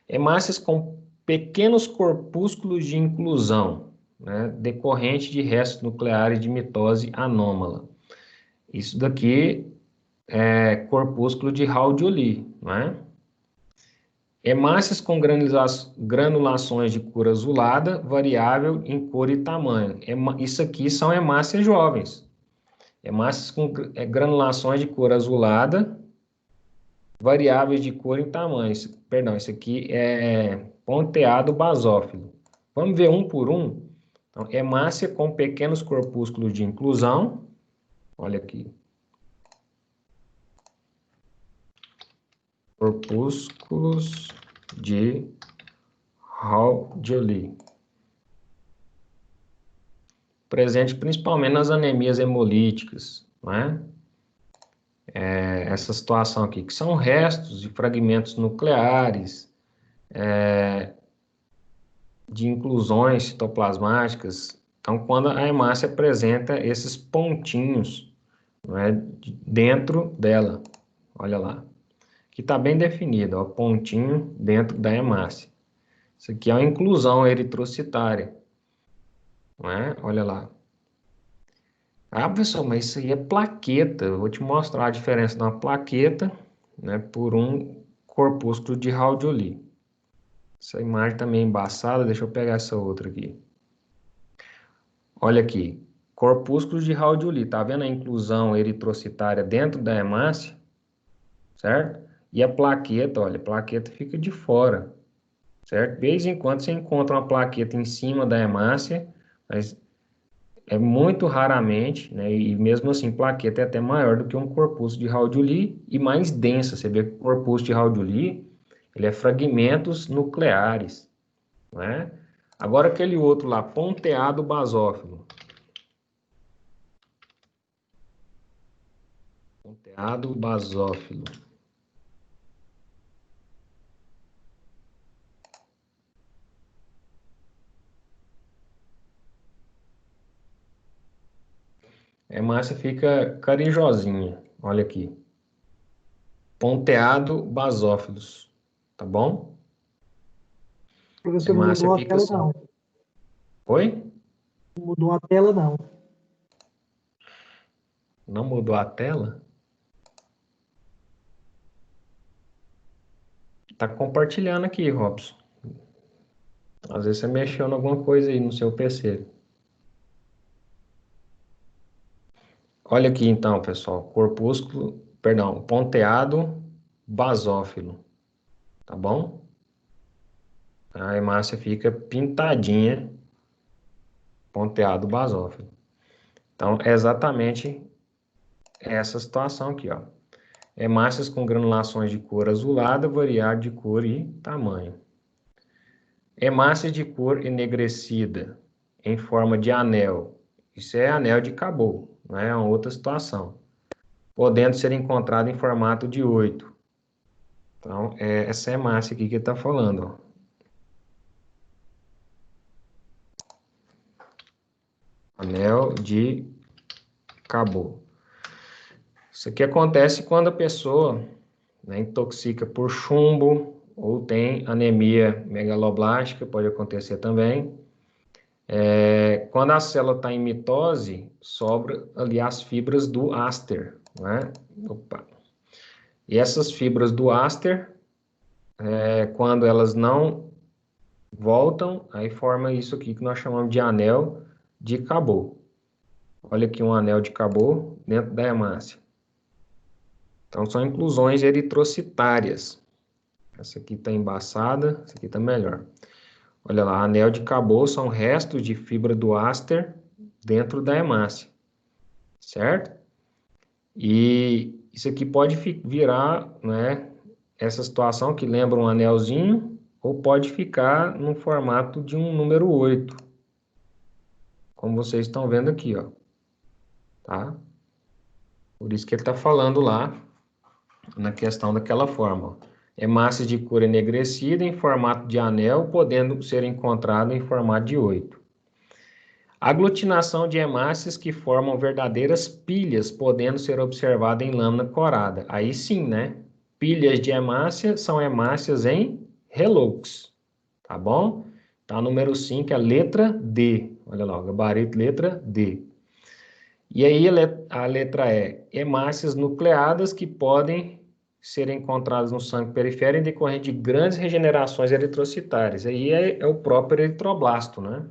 Hemácias com pequenos corpúsculos de inclusão, né, decorrente de restos nucleares de mitose anômala. Isso daqui é corpúsculo de Raul-Joly, né? Hemácias com granulações de cor azulada, variável em cor e tamanho. Isso aqui são hemácias jovens. Hemácias com granulações de cor azulada, variáveis de cor e tamanho. Perdão, isso aqui é ponteado basófilo. Vamos ver um por um? Então, hemácia com pequenos corpúsculos de inclusão. Olha aqui. Corpúsculos de Raul-Joly. Presente principalmente nas anemias hemolíticas, né? Essa situação aqui, que são restos de fragmentos nucleares, de inclusões citoplasmáticas. Então, quando a hemácia apresenta esses pontinhos, né, dentro dela, olha lá, que está bem definido, ó, pontinho dentro da hemácia. Isso aqui é uma inclusão eritrocitária, não é? Olha lá. Ah, professor, mas isso aí é plaqueta. Eu vou te mostrar a diferença de uma plaqueta, né, por um corpúsculo de Raul-Joly. Essa imagem também é embaçada, deixa eu pegar essa outra aqui. Olha aqui, corpúsculos de Raul-Joly, tá vendo a inclusão eritrocitária dentro da hemácia, certo? E a plaqueta, olha, a plaqueta fica de fora, certo? De vez em quando você encontra uma plaqueta em cima da hemácia, mas é muito raramente, né? E mesmo assim, plaqueta é até maior do que um corpúsculo de Raul-Joly e mais densa. Você vê que o corpúsculo de Raul-Joly, ele é fragmentos nucleares, né? Agora aquele outro lá, ponteado basófilo. Ponteado basófilo. A hemácia fica carijosinha, olha aqui. Ponteado basófilos, tá bom? A Professor, não hemácia mudou a fica tela, assim. não. Oi? Não mudou a tela, não. Não mudou a tela? Tá compartilhando aqui, Robson. Às vezes você mexeu em alguma coisa aí no seu PC. Olha aqui então, pessoal. Corpúsculo, perdão, ponteado basófilo, tá bom? A hemácia fica pintadinha, ponteado basófilo. Então, é exatamente essa situação aqui, ó. Hemácias com granulações de cor azulada, variado de cor e tamanho. Hemácia de cor enegrecida, em forma de anel. Isso é anel de Cabot, né? É uma outra situação. Podendo ser encontrado em formato de 8. Então, é essa hemácia aqui que ele está falando, ó. Anel de Cabot. Isso aqui acontece quando a pessoa, né, intoxica por chumbo ou tem anemia megaloblástica, pode acontecer também. Quando a célula está em mitose, sobra ali as fibras do áster, né? Opa. E essas fibras do áster, quando elas não voltam, aí forma isso aqui que nós chamamos de anel de Cabot. Olha aqui um anel de Cabot dentro da hemácia. Então, são inclusões eritrocitárias. Essa aqui está embaçada, essa aqui está melhor. Olha lá, anel de Cabot são restos de fibra do áster dentro da hemácia, certo? E isso aqui pode virar, né, essa situação que lembra um anelzinho, ou pode ficar no formato de um número 8, como vocês estão vendo aqui, ó. Tá? Por isso que ele está falando lá na questão daquela forma. Hemácias de cor enegrecida em formato de anel, podendo ser encontrado em formato de 8. Aglutinação de hemácias que formam verdadeiras pilhas, podendo ser observada em lâmina corada. Aí sim, né? Pilhas de hemácia são hemácias em relux, tá bom? Então, número 5 é a letra D. Olha lá, o gabarito letra D. E aí a letra E, hemácias nucleadas que podem ser encontradas no sangue periférico em decorrente de grandes regenerações eritrocitárias. Aí é o próprio eritroblasto, né?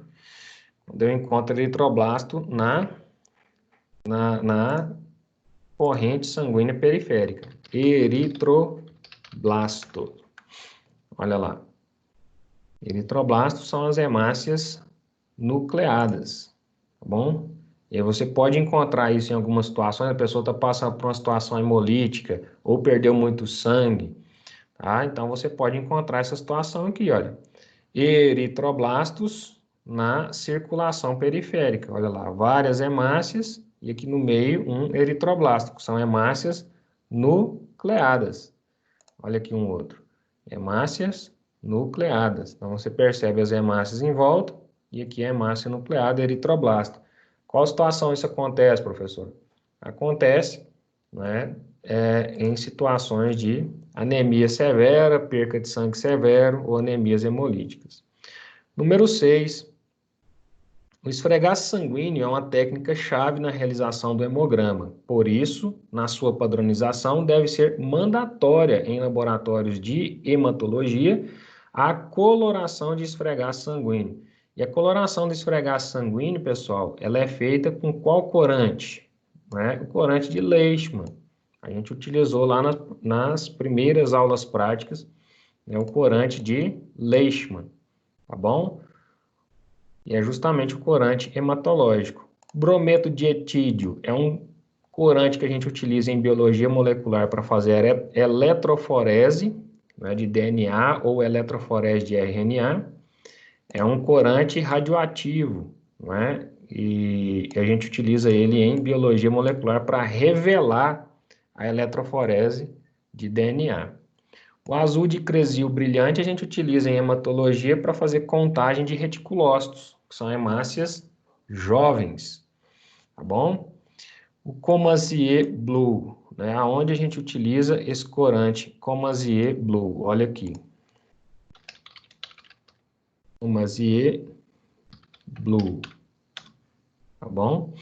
Quando eu encontro eritroblasto na corrente sanguínea periférica. Eritroblasto. Olha lá. Eritroblastos são as hemácias nucleadas, tá bom? E aí você pode encontrar isso em algumas situações, a pessoa está passando por uma situação hemolítica ou perdeu muito sangue, tá? Então você pode encontrar essa situação aqui, olha. Eritroblastos na circulação periférica, olha lá, várias hemácias e aqui no meio um eritroblasto, que são hemácias nucleadas. Olha aqui um outro. Hemácias nucleadas. Então, você percebe as hemácias em volta e aqui a hemácia nucleada, eritroblasto. Qual situação isso acontece, professor? Acontece, né, em situações de anemia severa, perca de sangue severo ou anemias hemolíticas. Número 6. O esfregaço sanguíneo é uma técnica-chave na realização do hemograma. Por isso, na sua padronização, deve ser mandatória em laboratórios de hematologia a coloração de esfregaço sanguíneo. E a coloração do esfregaço sanguíneo, pessoal, ela é feita com qual corante? Né? O corante de Leishman. A gente utilizou lá nas primeiras aulas práticas, né, o corante de Leishman, tá bom? E é justamente o corante hematológico. Brometo de etídio é um corante que a gente utiliza em biologia molecular para fazer eletroforese, né, de DNA ou eletroforese de RNA. É um corante radioativo, né? E a gente utiliza ele em biologia molecular para revelar a eletroforese de DNA. O azul de cresil brilhante a gente utiliza em hematologia para fazer contagem de reticulócitos, que são hemácias jovens, tá bom? O Courvoisier Blue, né? Aonde a gente utiliza esse corante Courvoisier Blue, olha aqui. Courvoisier Blue, tá bom?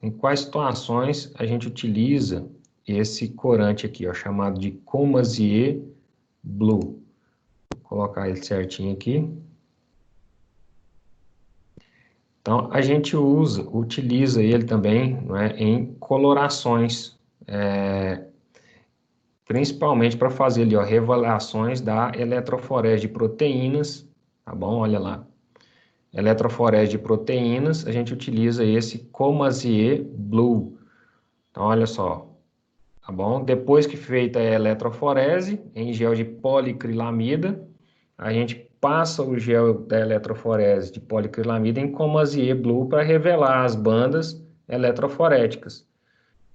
Em quais situações a gente utiliza esse corante aqui, ó, chamado de Courvoisier Blue? Vou colocar ele certinho aqui. Então, a gente utiliza ele também, não é, em colorações, principalmente para fazer ali, ó, revelações da eletroforese de proteínas, tá bom? Olha lá. Eletroforese de proteínas, a gente utiliza esse Courvoisier Blue. Então, olha só, tá bom? Depois que feita a eletroforese, em gel de policrilamida, a gente passa o gel da eletroforese de policrilamida em Courvoisier Blue para revelar as bandas eletroforéticas.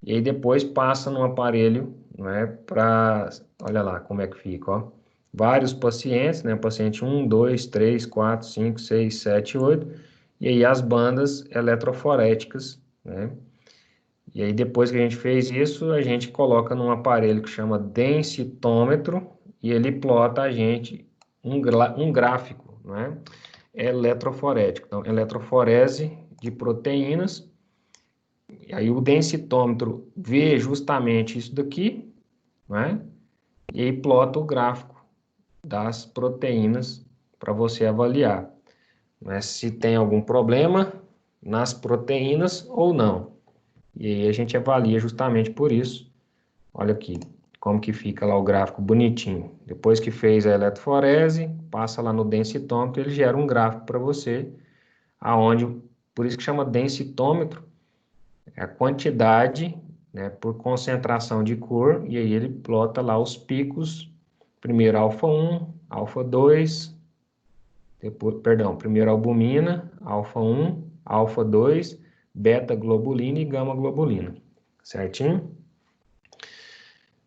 E aí depois passa no aparelho, né, para, olha lá como é que fica, ó. Vários pacientes, né, paciente 1, 2, 3, 4, 5, 6, 7, 8, e aí as bandas eletroforéticas, né. E aí depois que a gente fez isso, a gente coloca num aparelho que chama densitômetro e ele plota a gente um gráfico, né, eletroforético. Então, eletroforese de proteínas. E aí o densitômetro vê justamente isso daqui, né? E aí plota o gráfico das proteínas para você avaliar, né, se tem algum problema nas proteínas ou não. E aí a gente avalia justamente por isso. Olha aqui, como que fica lá o gráfico bonitinho. Depois que fez a eletroforese, passa lá no densitômetro, ele gera um gráfico para você, aonde, por isso que chama densitômetro, é a quantidade, né, por concentração de cor, e aí ele plota lá os picos, primeiro alfa 1, alfa 2, depois, perdão, primeiro albumina, alfa 1, alfa 2, beta globulina e gama globulina, certinho?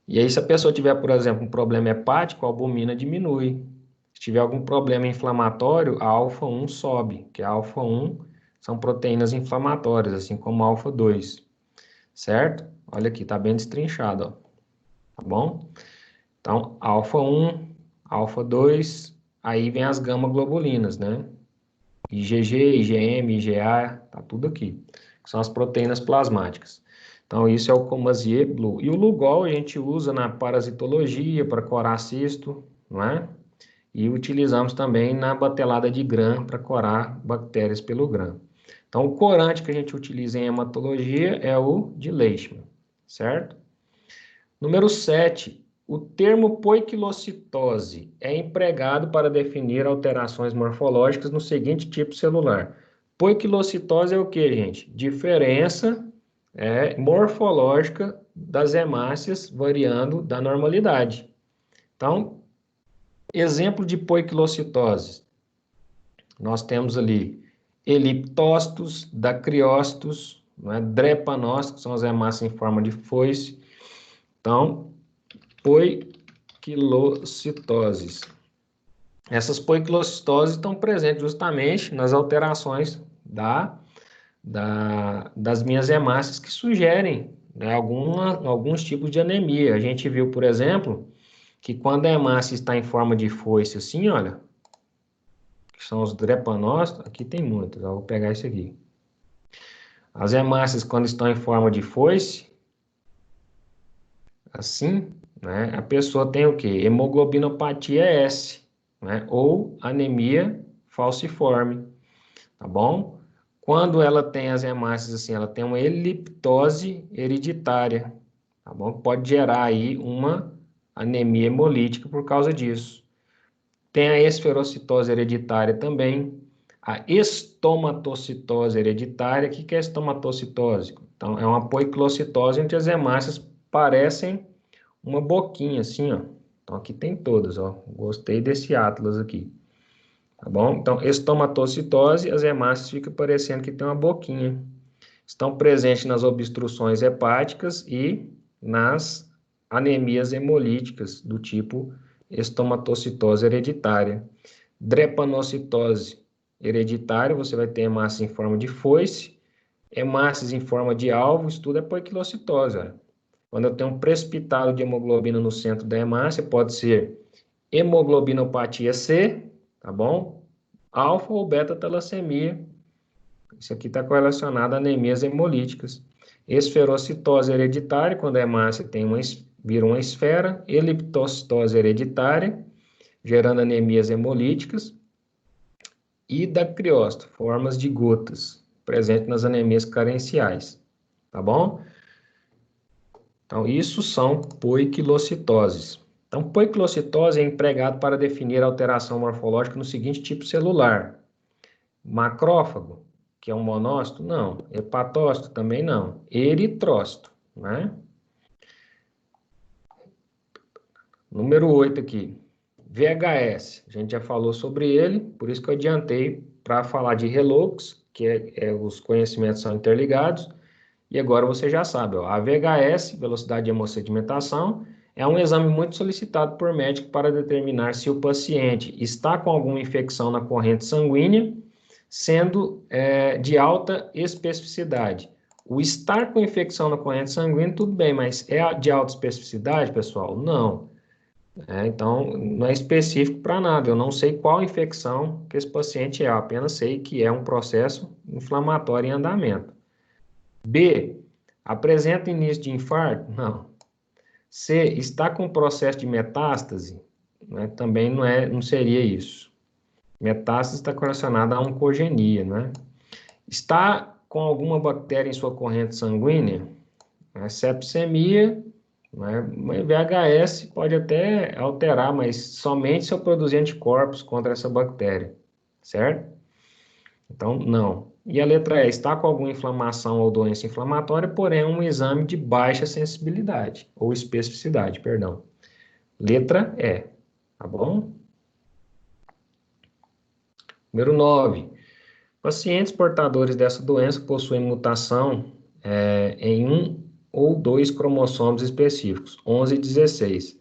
E aí, se a pessoa tiver, por exemplo, um problema hepático, a albumina diminui. Se tiver algum problema inflamatório, a alfa-1 sobe, que a alfa-1 são proteínas inflamatórias, assim como a alfa-2, certo? Olha aqui, tá bem destrinchado, ó, tá bom? Então, alfa-1, alfa-2, aí vem as gama-globulinas, né? IgG, IgM, IgA, tá tudo aqui. São as proteínas plasmáticas. Então, isso é o Courvoisier Blue. E o Lugol a gente usa na parasitologia para corar cisto, não é? E utilizamos também na batelada de Gram para corar bactérias pelo Gram. Então, o corante que a gente utiliza em hematologia é o de Leishman, certo? Número 7. O termo poiquilocitose é empregado para definir alterações morfológicas no seguinte tipo celular. Poiquilocitose é o que, gente? Diferença morfológica das hemácias variando da normalidade. Então, exemplo de poiquilocitose. Nós temos ali eliptócitos, dacriócitos, né, drepanócitos, que são as hemácias em forma de foice. Então, poiquilocitoses. Essas poiquilocitoses estão presentes justamente nas alterações das minhas hemácias que sugerem, né, alguns tipos de anemia. A gente viu, por exemplo, que quando a hemácia está em forma de foice, assim, olha, que são os drepanócitos, aqui tem muitos, eu vou pegar esse aqui. As hemácias, quando estão em forma de foice, assim, né, a pessoa tem o quê? Hemoglobinopatia S, né, ou anemia falciforme, tá bom? Quando ela tem as hemácias assim, ela tem uma eliptose hereditária, tá bom? Pode gerar aí uma anemia hemolítica por causa disso. Tem a esferocitose hereditária também, a estomatocitose hereditária. O que é estomatocitose? Então, é uma poiquilocitose onde as hemácias parecem uma boquinha assim, ó. Então, aqui tem todas, ó. Gostei desse atlas aqui. Tá bom? Então, estomatocitose, as hemácias ficam parecendo que tem uma boquinha. Estão presentes nas obstruções hepáticas e nas anemias hemolíticas do tipo estomatocitose hereditária. Drepanocitose hereditária, você vai ter hemácias em forma de foice, hemácias em forma de alvo, isso tudo é poiquilocitose. Ó. Quando eu tenho um precipitado de hemoglobina no centro da hemácia, pode ser hemoglobinopatia C, tá bom? Alfa ou beta-talassemia. Isso aqui está correlacionado a anemias hemolíticas. Esferocitose hereditária, quando a hemácia vira uma esfera. Eliptocitose hereditária, gerando anemias hemolíticas. E dacriócito, formas de gotas, presente nas anemias carenciais. Tá bom? Então, isso são poiquilocitoses. Então, poiquilocitose é empregado para definir a alteração morfológica no seguinte tipo celular. Macrófago, que é um monócito? Não. Hepatócito? Também não. Eritrócito, né? Número 8 aqui. VHS. A gente já falou sobre ele, por isso que eu adiantei para falar de Relux, que os conhecimentos são interligados. E agora você já sabe, ó, a VHS, velocidade de hemossedimentação, é um exame muito solicitado por médico para determinar se o paciente está com alguma infecção na corrente sanguínea, sendo de alta especificidade. O estar com infecção na corrente sanguínea, tudo bem, mas é de alta especificidade, pessoal? Não. Então, não é específico para nada. Eu não sei qual infecção que esse paciente é, eu apenas sei que é um processo inflamatório em andamento. B, apresenta início de infarto? Não. C, está com processo de metástase? Né? Também não seria isso. Metástase está relacionada à oncogenia, né? Está com alguma bactéria em sua corrente sanguínea? Septicemia, né? VHS pode até alterar, mas somente se eu produzir anticorpos contra essa bactéria, certo? Então, não. E a letra E, está com alguma inflamação ou doença inflamatória, porém é um exame de baixa sensibilidade, ou especificidade, perdão. Letra E, tá bom? Número 9. Pacientes portadores dessa doença possuem mutação em um ou 2 cromossomos específicos, 11 e 16,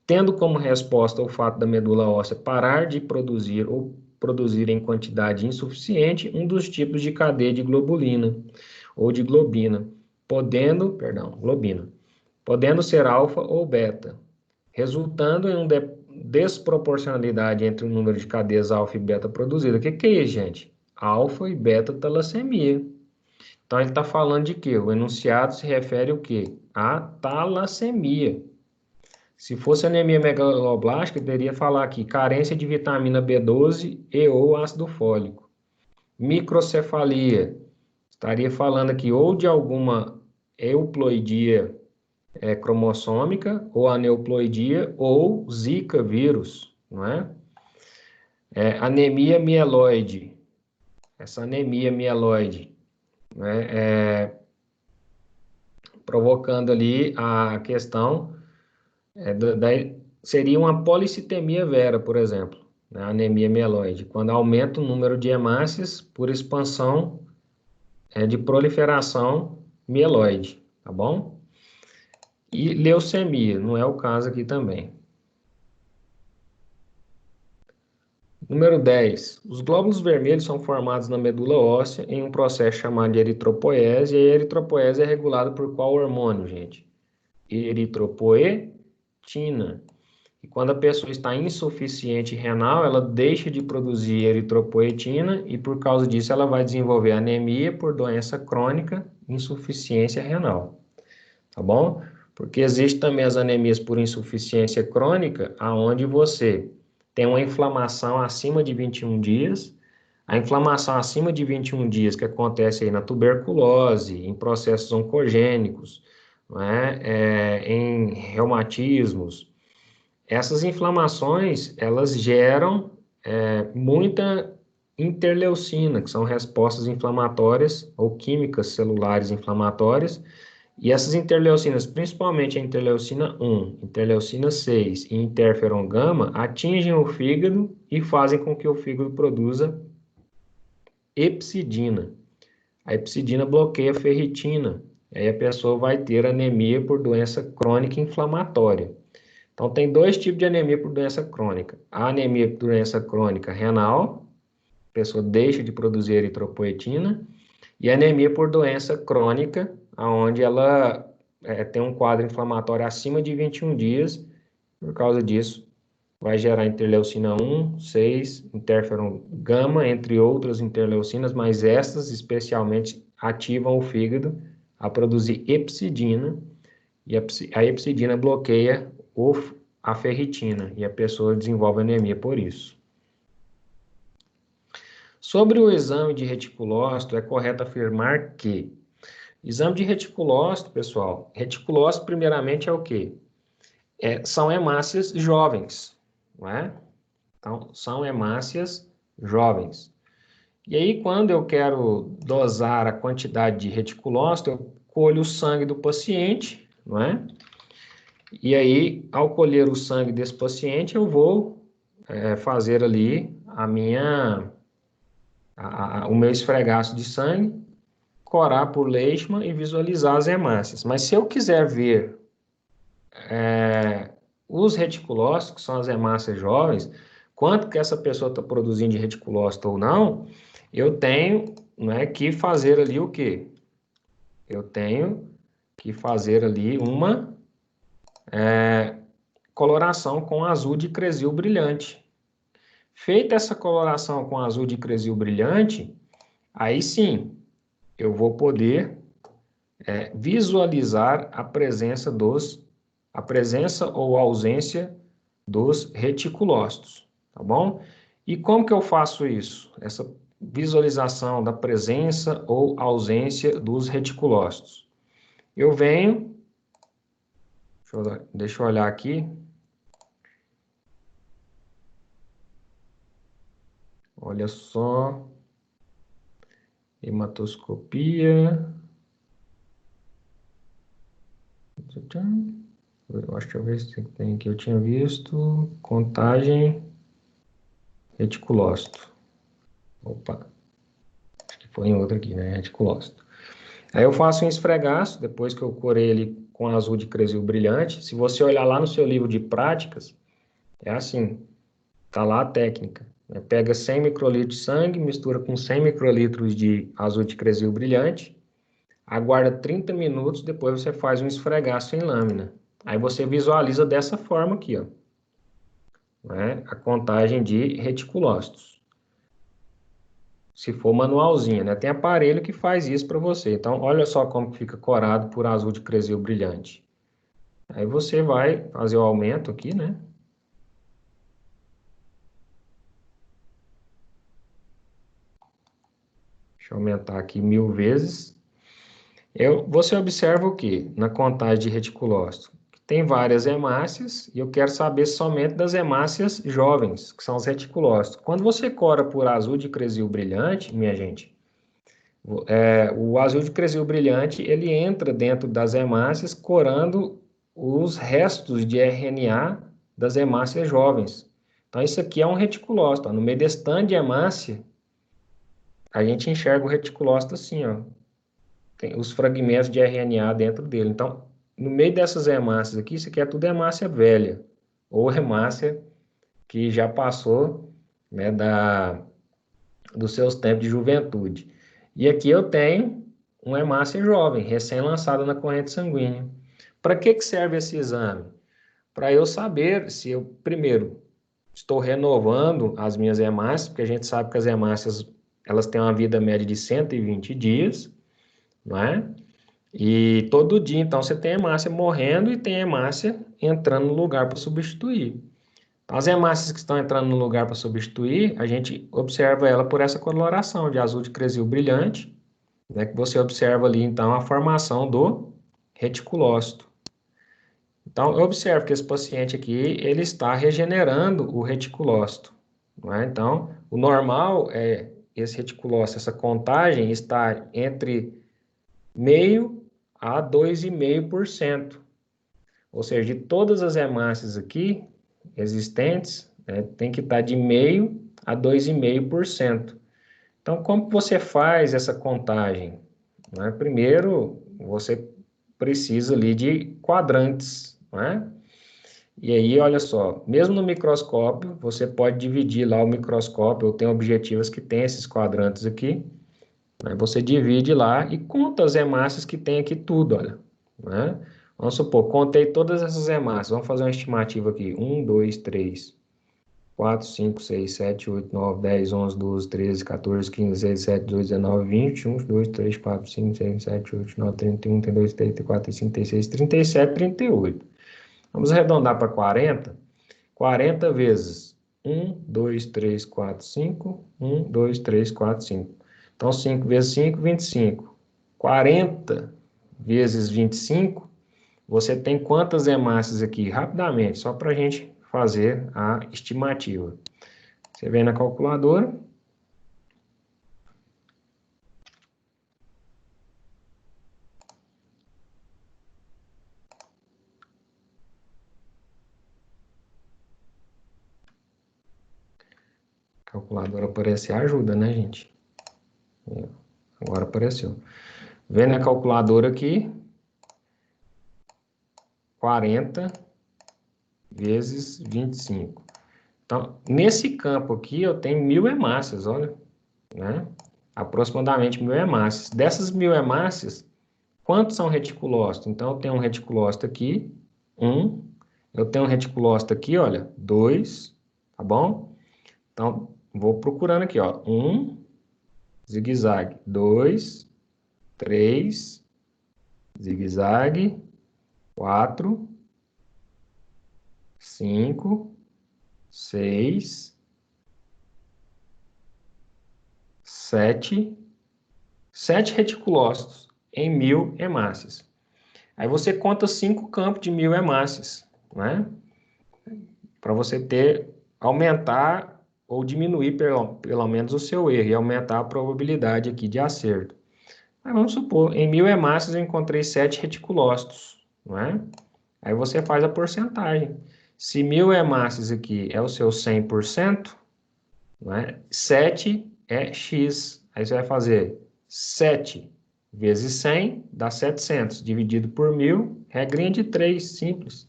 tendo como resposta o fato da medula óssea parar de produzir ou produzir em quantidade insuficiente um dos tipos de cadeia de globulina ou de globina, podendo ser alfa ou beta, resultando em uma desproporcionalidade entre o número de cadeias alfa e beta produzidas. O que é isso, gente? Alfa e beta talassemia. Então, ele está falando de quê? O enunciado se refere ao quê? A talassemia. Se fosse anemia megaloblástica, deveria falar aqui carência de vitamina B12 e ou ácido fólico. Microcefalia, estaria falando aqui ou de alguma euploidia cromossômica, ou aneuploidia, ou Zika vírus, não é? Anemia mieloide, essa anemia mieloide, né? Provocando ali a questão seria uma policitemia vera, por exemplo, né? Anemia mieloide, quando aumenta o número de hemácias por expansão de proliferação mieloide, tá bom? E leucemia, não é o caso aqui também. Número 10. Os glóbulos vermelhos são formados na medula óssea em um processo chamado de eritropoese, e a eritropoese é regulada por qual hormônio, gente? Eritropoetina. E quando a pessoa está insuficiente renal, ela deixa de produzir eritropoetina e por causa disso ela vai desenvolver anemia por doença crônica, insuficiência renal. Tá bom? Porque existe também as anemias por insuficiência crônica, aonde você tem uma inflamação acima de 21 dias. A inflamação acima de 21 dias que acontece aí na tuberculose, em processos oncogênicos, não é? Em reumatismos. Essas inflamações, elas geram muita interleucina, que são respostas inflamatórias ou químicas celulares inflamatórias, e essas interleucinas, principalmente a interleucina 1, interleucina 6 e interferon gama, atingem o fígado e fazem com que o fígado produza hepcidina. A hepcidina bloqueia a ferritina, aí a pessoa vai ter anemia por doença crônica inflamatória. Então, tem 2 tipos de anemia por doença crônica. A anemia por doença crônica renal, a pessoa deixa de produzir eritropoetina, e a anemia por doença crônica, onde ela tem um quadro inflamatório acima de 21 dias, por causa disso, vai gerar interleucina 1, 6, interferon gama, entre outras interleucinas, mas essas especialmente ativam o fígado a produzir hepcidina, e a hepcidina bloqueia a ferritina, e a pessoa desenvolve anemia por isso. Sobre o exame de reticulócito, é correto afirmar que exame de reticulócito, pessoal, reticulócito primeiramente é o quê? São hemácias jovens, não é? Então, são hemácias jovens. E aí, quando eu quero dosar a quantidade de reticulócito, eu colho o sangue do paciente, não é? E aí, ao colher o sangue desse paciente, eu vou fazer ali o meu esfregaço de sangue, corar por Leishman e visualizar as hemácias. Mas se eu quiser ver os reticulócitos, que são as hemácias jovens, quanto que essa pessoa está produzindo de reticulócito ou não, eu tenho, né, que fazer ali o quê? Eu tenho que fazer ali uma coloração com azul de cresil brilhante. Feita essa coloração com azul de cresil brilhante, aí sim, eu vou poder visualizar a presença ou ausência dos reticulócitos, tá bom? E como que eu faço isso? Essa visualização da presença ou ausência dos reticulócitos. Eu venho, deixa eu olhar aqui. Olha só, hematoscopia. Eu acho que eu ver se tem aqui. Eu tinha visto contagem reticulócito. Opa, acho que foi em outra aqui, né? Reticulócito. Aí eu faço um esfregaço, depois que eu corei ele com azul de Cressil brilhante. Se você olhar lá no seu livro de práticas, é assim, tá lá a técnica, né? Pega 100 microlitros de sangue, mistura com 100 microlitros de azul de Cressil brilhante, aguarda 30 minutos, depois você faz um esfregaço em lâmina. Aí você visualiza dessa forma aqui, ó, né? A contagem de reticulócitos. Se for manualzinha, né? Tem aparelho que faz isso para você. Então, olha só como fica corado por azul de Cressil brilhante. Aí você vai fazer o aumento aqui, né? Deixa eu aumentar aqui 1000 vezes. Você observa o quê? Na contagem de reticulócito. Tem várias hemácias e eu quero saber somente das hemácias jovens, que são os reticulócitos. Quando você cora por azul de Cressil brilhante, minha gente, o azul de Cressil brilhante, ele entra dentro das hemácias corando os restos de RNA das hemácias jovens. Então, isso aqui é um reticulócito. Ó. No meio desse tanto de hemácia, a gente enxerga o reticulócito assim, ó. Tem os fragmentos de RNA dentro dele. Então, no meio dessas hemácias aqui, isso aqui é tudo hemácia velha, ou hemácia que já passou, né, dos seus tempos de juventude. E aqui eu tenho uma hemácia jovem, recém-lançada na corrente sanguínea. Para que serve esse exame? Para eu saber se eu, primeiro, estou renovando as minhas hemácias, porque a gente sabe que as hemácias elas têm uma vida média de 120 dias, não é? E todo dia, então, você tem hemácia morrendo e tem hemácia entrando no lugar para substituir. As hemácias que estão entrando no lugar para substituir, a gente observa ela por essa coloração de azul de Cressil brilhante, né, que você observa ali, então, a formação do reticulócito. Então, eu observo que esse paciente aqui, ele está regenerando o reticulócito, não é? Então, o normal é esse reticulócito, essa contagem está entre 0,5% a 2,5%. Ou seja, de todas as hemácias aqui existentes, né, tem que estar de 0,5% a 2,5%. Então, como você faz essa contagem? Né? Primeiro, você precisa ali de quadrantes, né? E aí, olha só, mesmo no microscópio, você pode dividir lá o microscópio, eu tenho objetivos que tem esses quadrantes aqui, né? Você divide lá e conta as hemácias que tem aqui tudo, olha, né? Vamos supor, contei todas essas hemácias, vamos fazer uma estimativa aqui, 1, 2, 3, 4, 5, 6, 7, 8, 9, 10, 11, 12, 13, 14, 15, 16, 17, 18, 19, 20, 1, 2, 3, 4, 5, 6, 7, 8, 9, 31, 32, 34, 35, 36, 37, 38. Vamos arredondar para 40. 40 vezes 1, 2, 3, 4, 5. 1, 2, 3, 4, 5. Então, 5 vezes 5, 25. 40 vezes 25, você tem quantas hemácias aqui? Rapidamente, só para a gente fazer a estimativa. Você vem na calculadora. A calculadora aparecer ajuda, né, gente? Agora apareceu. Vem na calculadora aqui. 40 vezes 25. Então, nesse campo aqui, eu tenho 1000 hemácias, olha, né? Aproximadamente 1000 hemácias. Dessas 1000 hemácias, quantos são reticulócitos? Então, eu tenho um reticulócito aqui, 1. Eu tenho um reticulócito aqui, olha, 2, tá bom? Então, vou procurando aqui, ó, 1, zigue-zague, 2, 3, zigue-zague, 4, 5, 6, 7 reticulócitos em 1000 hemácias. Aí você conta 5 campos de 1000 hemácias, né? Para você aumentar ou diminuir pelo menos o seu erro e aumentar a probabilidade aqui de acerto. Mas vamos supor, em 1000 hemácias eu encontrei 7 reticulócitos, não é? Aí você faz a porcentagem. Se 1000 hemácias aqui é o seu 100%, não é? 7 é X. Aí você vai fazer 7 vezes 100 dá 700, dividido por 1.000, regrinha de 3, simples.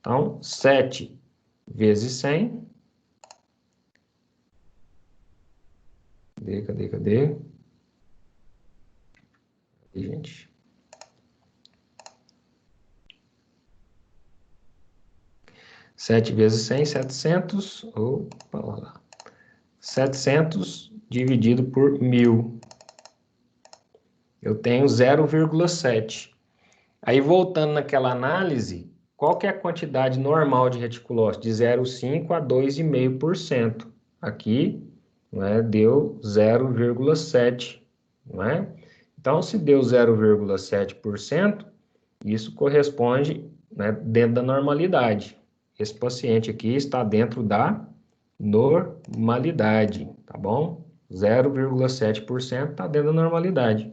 Então, 7 vezes 100. Cadê? Aí, gente. Sete vezes 100, 700. Opa, olha lá. 700 dividido por 1.000. Eu tenho 0,7. Aí, voltando naquela análise, qual que é a quantidade normal de reticulócito? De 0,5 a 2,5%. Aqui, né, deu 0,7, não é? Então, se deu 0,7%, isso corresponde, né, dentro da normalidade. Esse paciente aqui está dentro da normalidade, tá bom? 0,7% está dentro da normalidade.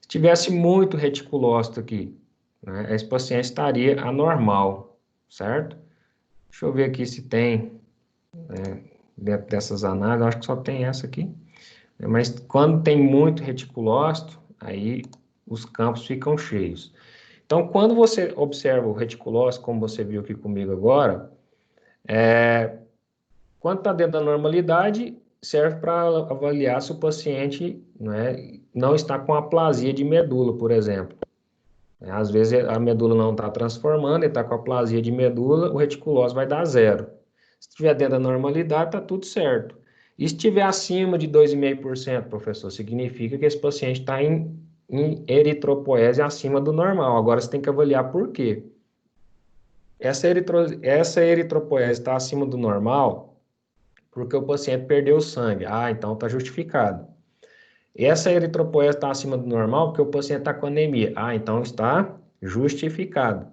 Se tivesse muito reticulócito aqui, né, esse paciente estaria anormal, certo? Deixa eu ver aqui se tem, né, dentro dessas análises, acho que só tem essa aqui. Mas quando tem muito reticulócito, aí os campos ficam cheios. Então, quando você observa o reticulócito, como você viu aqui comigo agora, quando está dentro da normalidade, serve para avaliar se o paciente, né, não está com aplasia de medula, por exemplo. Às vezes a medula não está transformando, ele está com aplasia de medula, o reticulócito vai dar 0. Se estiver dentro da normalidade, está tudo certo. E se estiver acima de 2,5%, professor, significa que esse paciente está em eritropoese acima do normal. Agora você tem que avaliar por quê. Essa eritropoese está acima do normal porque o paciente perdeu sangue. Ah, então está justificado. Essa eritropoese está acima do normal porque o paciente está com anemia. Ah, então está justificado.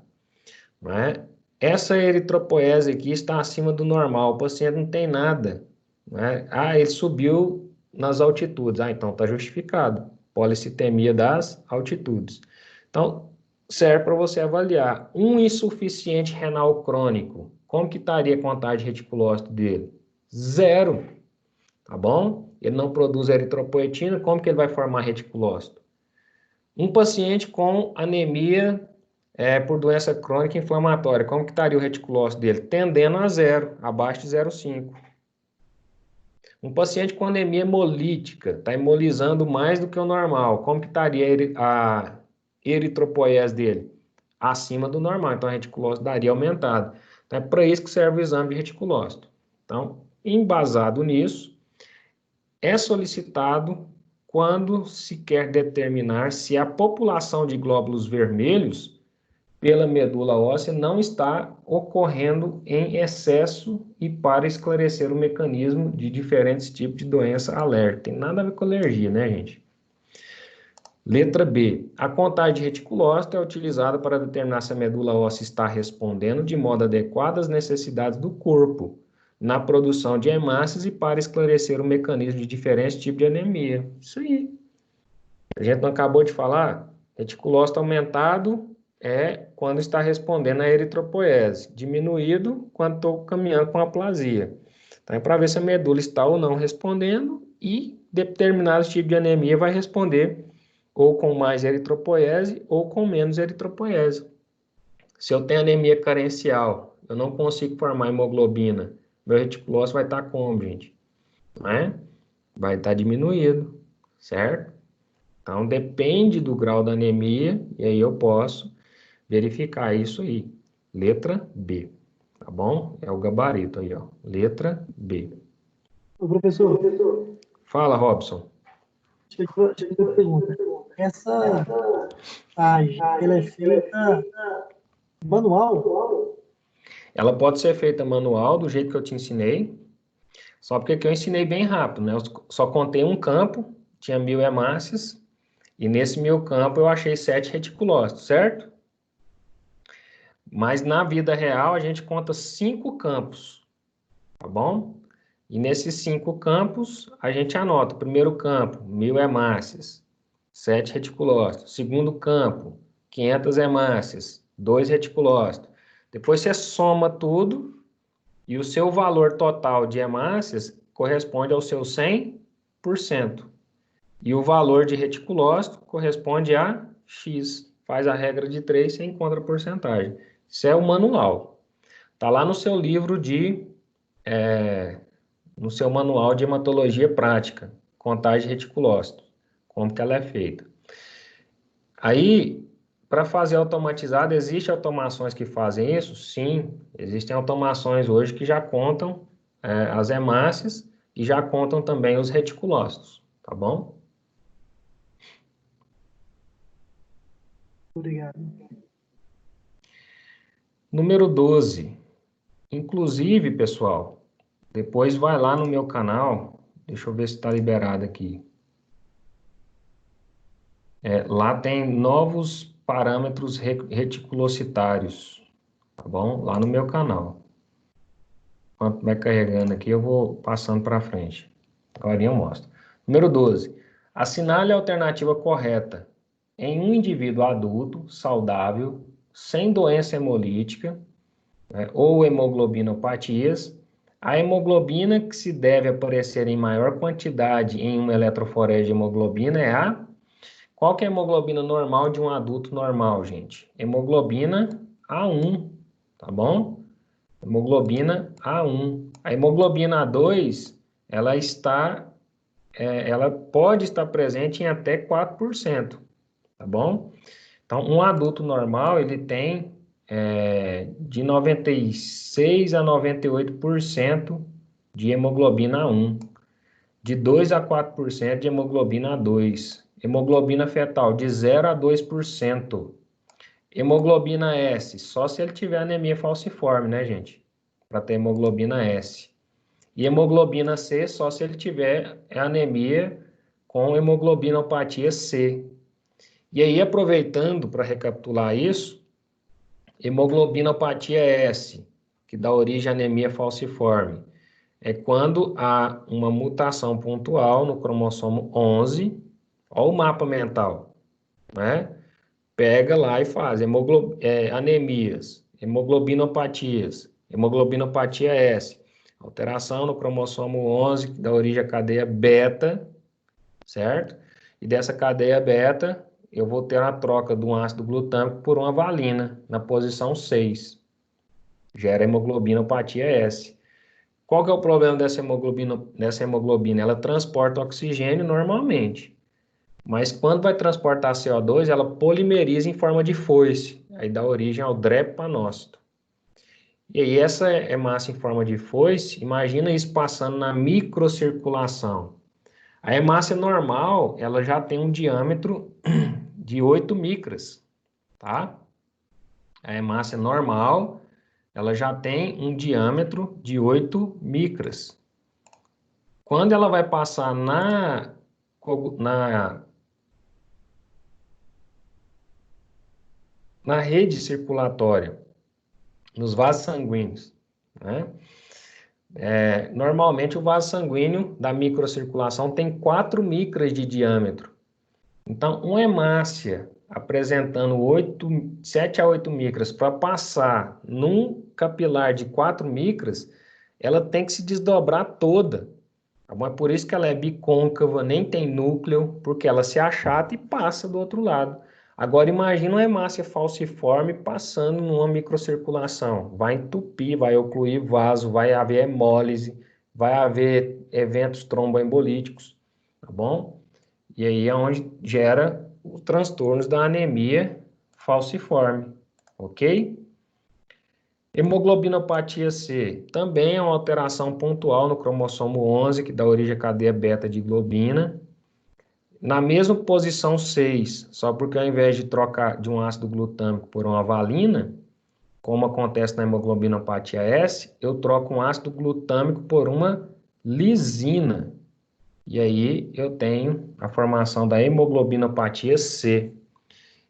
Né? Essa eritropoese aqui está acima do normal, o paciente não tem nada. Né? Ah, ele subiu nas altitudes. Ah, então está justificado. Policitemia das altitudes. Então, serve para você avaliar. Um insuficiente renal crônico, como que estaria a contagem de reticulócito dele? 0. Tá bom? Ele não produz eritropoetina, como que ele vai formar reticulócito? Um paciente com anemia por doença crônica inflamatória, como que estaria o reticulócito dele? Tendendo a 0, abaixo de 0,5. Um paciente com anemia hemolítica, está hemolizando mais do que o normal, como que estaria a eritropoese dele? Acima do normal, então a reticulócito daria aumentado. Então é para isso que serve o exame de reticulócito. Então, embasado nisso, é solicitado quando se quer determinar se a população de glóbulos vermelhos pela medula óssea não está ocorrendo em excesso e para esclarecer o mecanismo de diferentes tipos de doença alérgica. Tem nada a ver com alergia, né, gente? Letra B. A contagem de reticulócito é utilizada para determinar se a medula óssea está respondendo de modo adequado às necessidades do corpo na produção de hemácias e para esclarecer o mecanismo de diferentes tipos de anemia. Isso aí. A gente não acabou de falar? Reticulócito aumentado é quando está respondendo a eritropoese, diminuído quando estou caminhando com aplasia. Então, é para ver se a medula está ou não respondendo e determinado tipo de anemia vai responder ou com mais eritropoese ou com menos eritropoese. Se eu tenho anemia carencial, eu não consigo formar hemoglobina, meu reticulócito vai estar como, gente? Né? Vai estar diminuído, certo? Então, depende do grau da anemia, e aí eu posso verificar isso aí. Letra B, tá bom? É o gabarito aí, ó. Letra B. Ô, professor, Fala, Robson. deixa eu te fazer uma pergunta. Essa tagem, ela é feita manual? Ela pode ser feita manual, do jeito que eu te ensinei, só porque aqui eu ensinei bem rápido, né? Eu só contei um campo, tinha 1.000 hemácias, e nesse 1.000 campo eu achei 7 reticulócitos, certo? Mas na vida real a gente conta 5 campos, tá bom? E nesses 5 campos a gente anota. Primeiro campo, 1.000 hemácias, 7 reticulócitos. Segundo campo, 500 hemácias, 2 reticulócitos. Depois você soma tudo e o seu valor total de hemácias corresponde ao seu 100%. E o valor de reticulócito corresponde a X. Faz a regra de 3, você encontra a porcentagem. Isso é o manual. Está lá no seu livro no seu manual de hematologia prática, contagem de reticulócito, como que ela é feita. Aí, para fazer automatizado, existem automações que fazem isso? Sim, existem automações hoje que já contam as hemácias e já contam também os reticulócitos, tá bom? Obrigado. Número 12. Inclusive, pessoal, depois vai lá no meu canal, deixa eu ver se está liberado aqui. Lá tem novos parâmetros reticulocitários, tá bom? Lá no meu canal. Enquanto vai carregando aqui, eu vou passando para frente. Agora eu mostro. Número 12. Assinale a alternativa correta em um indivíduo adulto, saudável, sem doença hemolítica, né, ou hemoglobinopatias. A hemoglobina que se deve aparecer em maior quantidade em uma eletroforese de hemoglobina é a... Qual que é a hemoglobina normal de um adulto normal, gente? Hemoglobina A1, tá bom? Hemoglobina A1. A hemoglobina A2, ela pode estar presente em até 4%, tá bom? Então, um adulto normal, ele tem de 96 a 98% de hemoglobina A1, de 2 a 4% de hemoglobina A2, hemoglobina fetal de 0 a 2%, hemoglobina S, só se ele tiver anemia falciforme, né, gente? Para ter hemoglobina S. E hemoglobina C, só se ele tiver anemia com hemoglobinopatia C. E aí, aproveitando para recapitular isso, hemoglobinopatia S, que dá origem à anemia falciforme, é quando há uma mutação pontual no cromossomo 11, olha o mapa mental, né? Pega lá e faz anemias, hemoglobinopatias, hemoglobinopatia S, alteração no cromossomo 11, que dá origem à cadeia beta, certo? E dessa cadeia beta, eu vou ter a troca de um ácido glutâmico por uma valina, na posição 6. Gera hemoglobinopatia S. Qual que é o problema dessa hemoglobina? Ela transporta oxigênio normalmente, mas quando vai transportar CO2, ela polimeriza em forma de foice, aí dá origem ao drepanócito. E aí essa hemácia em forma de foice, imagina isso passando na microcirculação. A hemácia normal, ela já tem um diâmetro de 8 micras, tá? A hemácia normal, ela já tem um diâmetro de 8 micras. Quando ela vai passar na rede circulatória, nos vasos sanguíneos, né? Normalmente o vaso sanguíneo da microcirculação tem 4 micras de diâmetro. Então, uma hemácia apresentando 7 a 8 micras para passar num capilar de 4 micras, ela tem que se desdobrar toda. Tá bom? É por isso que ela é bicôncava, nem tem núcleo, porque ela se achata e passa do outro lado. Agora imagina uma hemácia falciforme passando numa microcirculação. Vai entupir, vai ocluir vaso, vai haver hemólise, vai haver eventos tromboembolíticos, tá bom? E aí é onde gera os transtornos da anemia falciforme, ok? Hemoglobinopatia C também é uma alteração pontual no cromossomo 11, que dá origem à cadeia beta de globina. Na mesma posição 6, só porque ao invés de trocar de um ácido glutâmico por uma valina, como acontece na hemoglobinopatia S, eu troco um ácido glutâmico por uma lisina. E aí eu tenho a formação da hemoglobinopatia C.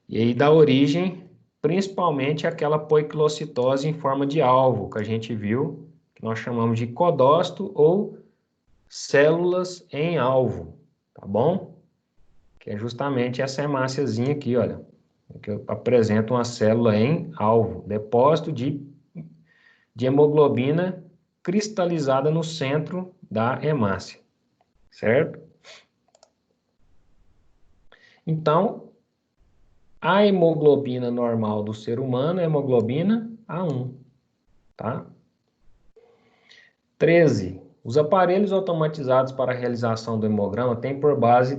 E aí dá origem principalmente àquela poiquilocitose em forma de alvo, que a gente viu, que nós chamamos de codócito ou células em alvo, tá bom? Que é justamente essa hemáciazinha aqui, olha, que eu apresento uma célula em alvo, depósito de hemoglobina cristalizada no centro da hemácia, certo? Então, a hemoglobina normal do ser humano é a hemoglobina A1, tá? 13. Os aparelhos automatizados para a realização do hemograma têm por base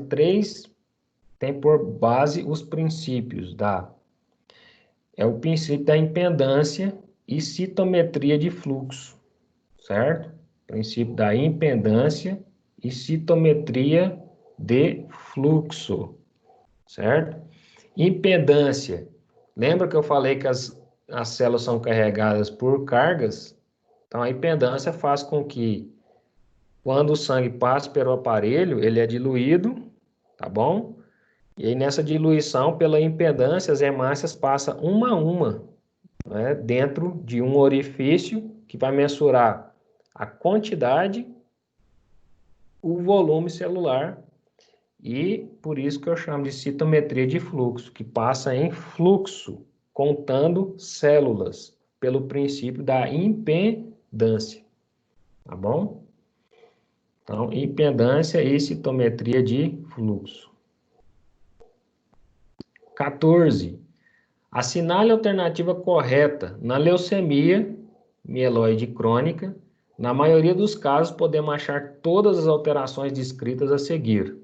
os princípios o princípio da impedância e citometria de fluxo, certo? Princípio da impedância e citometria de fluxo, certo? Impedância. Lembra que eu falei que as células são carregadas por cargas? Então, a impedância faz com que, quando o sangue passa pelo aparelho, ele é diluído, tá bom? E aí, nessa diluição, pela impedância, as hemácias passam uma a uma, né, dentro de um orifício que vai mensurar a quantidade, o volume celular, e por isso que eu chamo de citometria de fluxo, que passa em fluxo, contando células, pelo princípio da impedância, tá bom? Então, impedância e citometria de fluxo. 14. Assinale a alternativa correta na leucemia mieloide crônica. Na maioria dos casos, podemos achar todas as alterações descritas a seguir,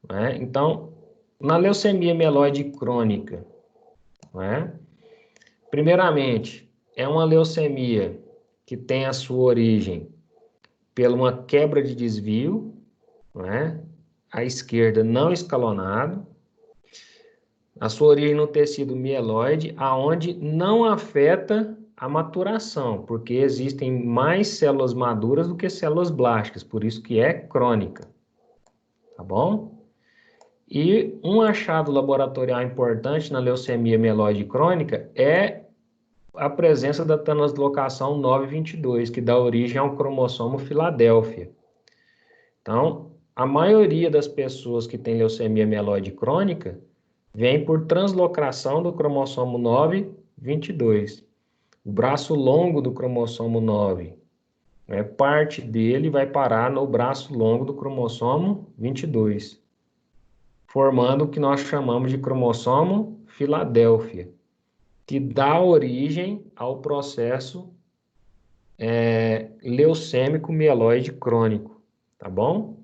né? Então, na leucemia mieloide crônica, né? Primeiramente, é uma leucemia que tem a sua origem pela uma quebra de desvio, né? À esquerda não escalonado, a sua origem no tecido mieloide, aonde não afeta a maturação, porque existem mais células maduras do que células blásticas, por isso que é crônica, tá bom? E um achado laboratorial importante na leucemia mieloide crônica é a presença da translocação 922, que dá origem ao cromossomo Filadélfia. Então, a maioria das pessoas que tem leucemia mieloide crônica vem por translocação do cromossomo 922. O braço longo do cromossomo 9, né, parte dele vai parar no braço longo do cromossomo 22, formando o que nós chamamos de cromossomo Filadélfia, que dá origem ao processo leucêmico mieloide crônico, tá bom?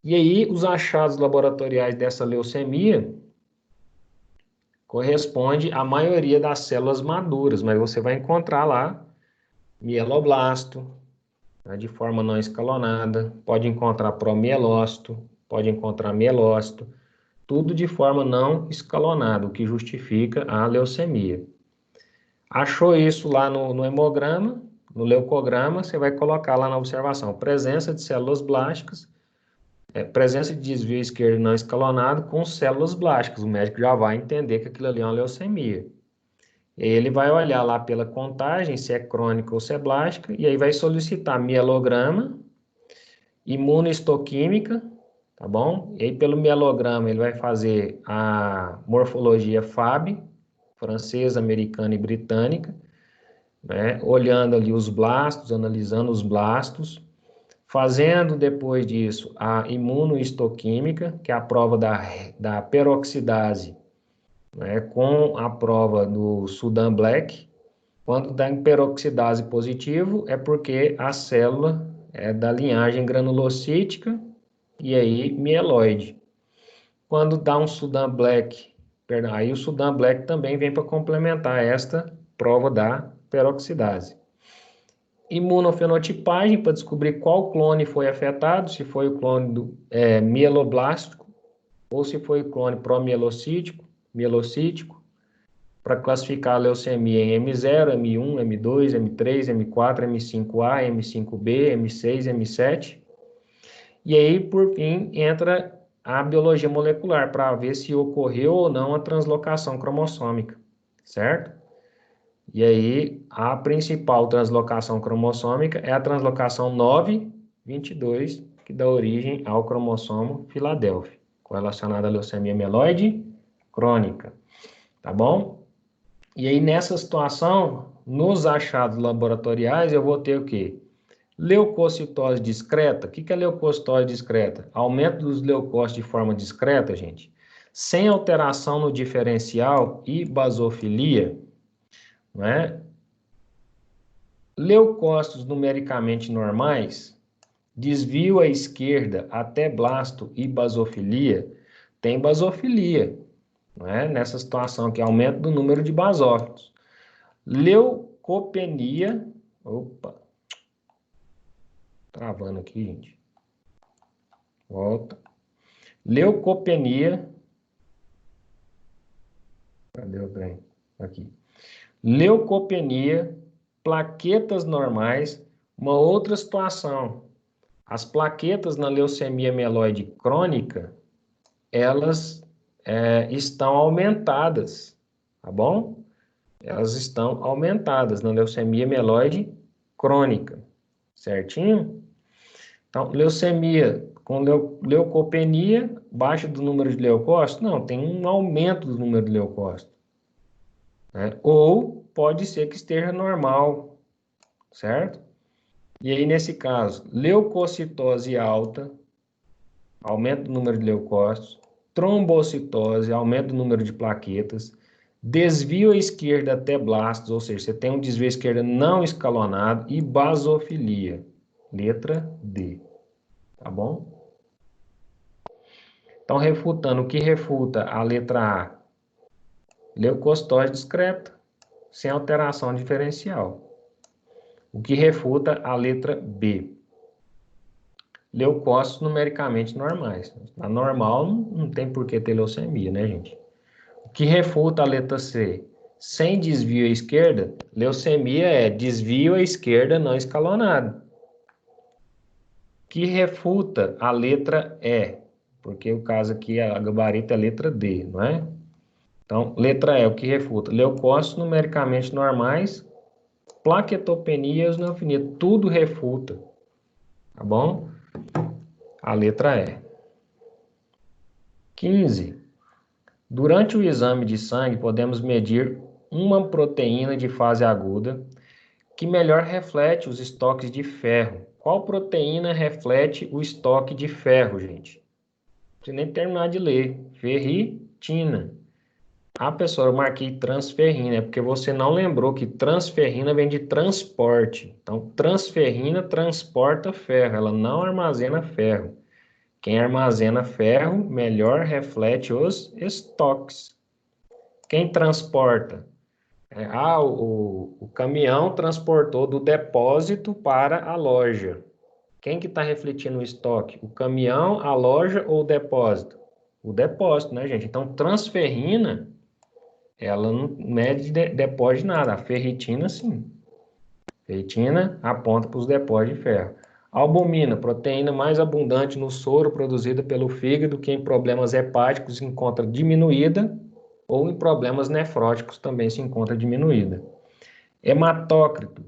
E aí, os achados laboratoriais dessa leucemia corresponde à maioria das células maduras, mas você vai encontrar lá mieloblasto, né, de forma não escalonada, pode encontrar promielócito, pode encontrar mielócito, tudo de forma não escalonada, o que justifica a leucemia. Achou isso lá no hemograma, no leucograma, você vai colocar lá na observação, presença de células blásticas, presença de desvio esquerdo não escalonado com células blásticas. O médico já vai entender que aquilo ali é uma leucemia. Ele vai olhar lá pela contagem, se é crônica ou se é blástica, e aí vai solicitar mielograma, imunohistoquímica, tá bom? E aí pelo mielograma ele vai fazer a morfologia FAB, francesa, americana e britânica, né? Olhando ali os blastos, analisando os blastos, fazendo depois disso a imunohistoquímica, que é a prova da peroxidase, né, com a prova do Sudan Black. Quando dá em peroxidase positivo, é porque a célula é da linhagem granulocítica e aí mieloide. Quando dá um Sudan Black, perdão, aí o Sudan Black também vem para complementar esta prova da peroxidase. Imunofenotipagem para descobrir qual clone foi afetado, se foi o clone mieloblástico ou se foi o clone promielocítico, mielocítico, para classificar a leucemia em M0, M1, M2, M3, M4, M5A, M5B, M6, M7. E aí, por fim, entra a biologia molecular para ver se ocorreu ou não a translocação cromossômica, certo? E aí, a principal translocação cromossômica é a translocação 922, que dá origem ao cromossomo Filadélfia, correlacionada à leucemia mieloide crônica, tá bom? E aí, nessa situação, nos achados laboratoriais, eu vou ter o quê? Leucocitose discreta. O que é leucocitose discreta? Aumento dos leucócitos de forma discreta, gente, sem alteração no diferencial e basofilia, não é? Leucócitos numericamente normais, desvio à esquerda até blasto e basofilia, tem basofilia, não é? Nessa situação que é aumento do número de basófilos. Leucopenia, opa, travando aqui, gente. Volta. Leucopenia. Cadê o trem? Aqui. Leucopenia, plaquetas normais, uma outra situação. As plaquetas na leucemia mieloide crônica, elas estão aumentadas, tá bom? Elas estão aumentadas na leucemia mieloide crônica, certinho? Então, leucemia com leucopenia, baixa do número de leucócitos? Não, tem um aumento do número de leucócitos. Né? Ou pode ser que esteja normal, certo? E aí, nesse caso, leucocitose alta, aumento do número de leucócitos, trombocitose, aumento do número de plaquetas, desvio à esquerda até blastos, ou seja, você tem um desvio à esquerda não escalonado, e basofilia, letra D. Tá bom? Então, refutando, o que refuta a letra A? Leucocitose discreta, sem alteração diferencial. O que refuta a letra B? Leucócitos numericamente normais. Na normal, não tem por que ter leucemia, né, gente? O que refuta a letra C? Sem desvio à esquerda, leucemia é desvio à esquerda não escalonado. Que refuta a letra E? Porque o caso aqui, a gabarito é a letra D, não é? Então, letra E, o que refuta? Leucócitos numericamente normais, plaquetopenia e eosinofilia, tudo refuta, tá bom? A letra E. 15. Durante o exame de sangue, podemos medir uma proteína de fase aguda que melhor reflete os estoques de ferro. Qual proteína reflete o estoque de ferro, gente? Não precisa nem terminar de ler. Ferritina. Ah, pessoal, eu marquei transferrina, é porque você não lembrou que transferrina vem de transporte. Então, transferrina transporta ferro, ela não armazena ferro. Quem armazena ferro, melhor reflete os estoques. Quem transporta? O caminhão transportou do depósito para a loja. Quem que está refletindo o estoque? O caminhão, a loja ou o depósito? O depósito, né, gente? Então, transferrina, ela não mede depósito de nada. A ferritina, sim. Ferritina aponta para os depósitos de ferro. Albumina, proteína mais abundante no soro produzida pelo fígado, que em problemas hepáticos se encontra diminuída, ou em problemas nefróticos também se encontra diminuída. Hematócrito,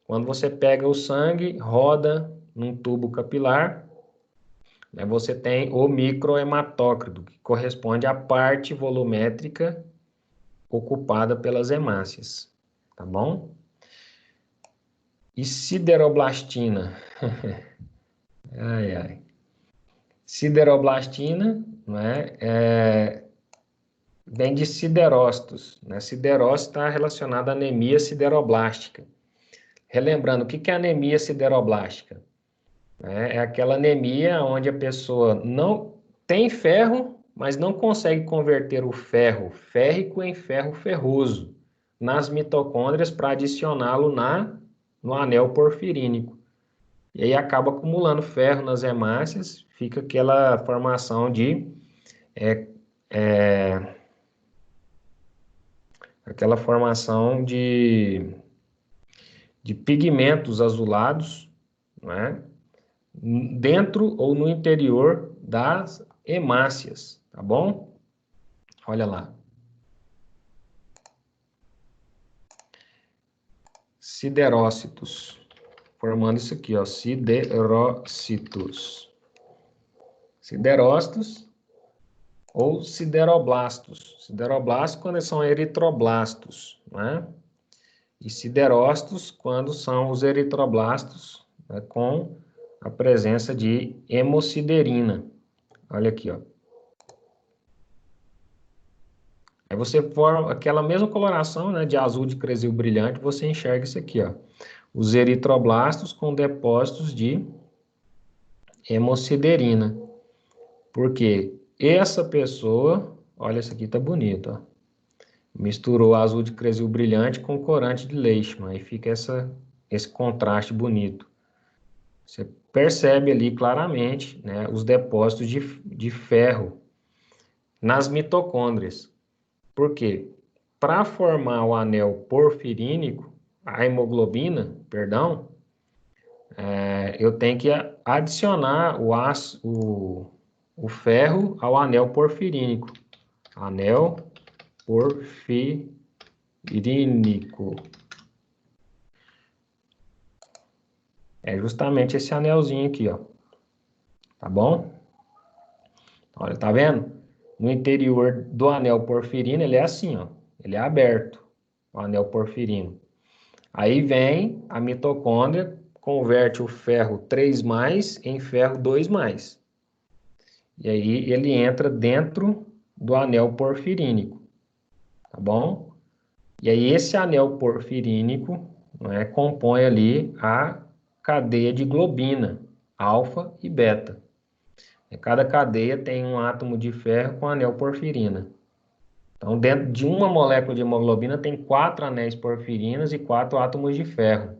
quando você pega o sangue, roda num tubo capilar, né, você tem o microhematócrito, que corresponde à parte volumétrica ocupada pelas hemácias, tá bom? E sideroblastina. Ai, ai. Sideroblastina, né, vem de siderócitos, né? Siderócito está relacionado à anemia sideroblástica. Relembrando, o que é anemia sideroblástica? É aquela anemia onde a pessoa não tem ferro, mas não consegue converter o ferro férrico em ferro ferroso nas mitocôndrias para adicioná-lo no anel porfirínico. E aí acaba acumulando ferro nas hemácias, fica aquela formação de pigmentos azulados, né, dentro ou no interior das hemácias, tá bom? Olha lá. Siderócitos, formando isso aqui, ó, siderócitos. Siderócitos ou sideroblastos. Sideroblastos quando são eritroblastos, né? E siderócitos quando são os eritroblastos, né, com a presença de hemosiderina. Olha aqui, ó. Aí você forma aquela mesma coloração, né, de azul de cresil brilhante, você enxerga isso aqui, ó. Os eritroblastos com depósitos de hemosiderina. Porque essa pessoa, olha, isso aqui tá bonito, ó. Misturou azul de cresil brilhante com corante de Leishman. Aí fica esse contraste bonito. Você percebe ali claramente, né, os depósitos de ferro nas mitocôndrias. Por quê? Para formar o anel porfirínico, a hemoglobina, perdão, eu tenho que adicionar o ferro ao anel porfirínico. Anel porfirínico. É justamente esse anelzinho aqui, ó. Tá bom? Olha, tá vendo? No interior do anel porfirino, ele é assim, ó. Ele é aberto, o anel porfirino. Aí vem a mitocôndria, converte o ferro 3+ em ferro 2+. E aí ele entra dentro do anel porfirínico, tá bom? E aí esse anel porfirínico, né, compõe ali a cadeia de globina, alfa e beta. E cada cadeia tem um átomo de ferro com anel porfirina. Então, dentro de uma molécula de hemoglobina tem 4 anéis porfirinas e 4 átomos de ferro.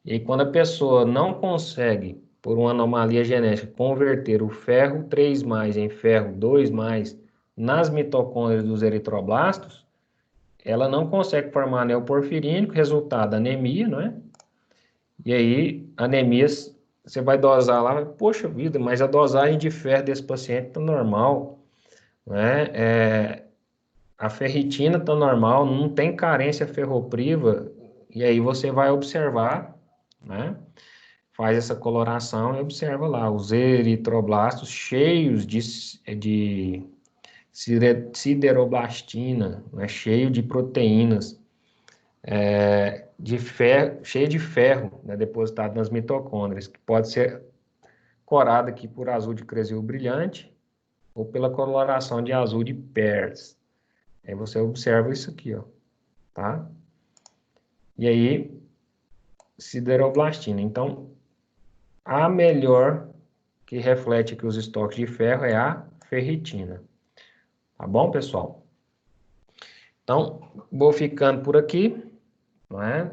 E aí, quando a pessoa não consegue, por uma anomalia genética, converter o ferro 3+ em ferro 2+ nas mitocôndrias dos eritroblastos, ela não consegue formar anel porfirínico, resultado, anemia, não é? E aí, anemias, você vai dosar lá, poxa vida, mas a dosagem de ferro desse paciente está normal, né? A ferritina está normal, não tem carência ferropriva, e aí você vai observar, né? Faz essa coloração e observa lá os eritroblastos cheios de sideroblastina, né? Cheio de proteínas, de ferro, cheio de ferro, né? Depositado nas mitocôndrias, que pode ser corado aqui por azul de cresil brilhante ou pela coloração de azul de Peirce. Aí você observa isso aqui, ó, tá? E aí, sideroblastina. Então, a melhor que reflete aqui os estoques de ferro é a ferritina. Tá bom, pessoal? Então, vou ficando por aqui, não é?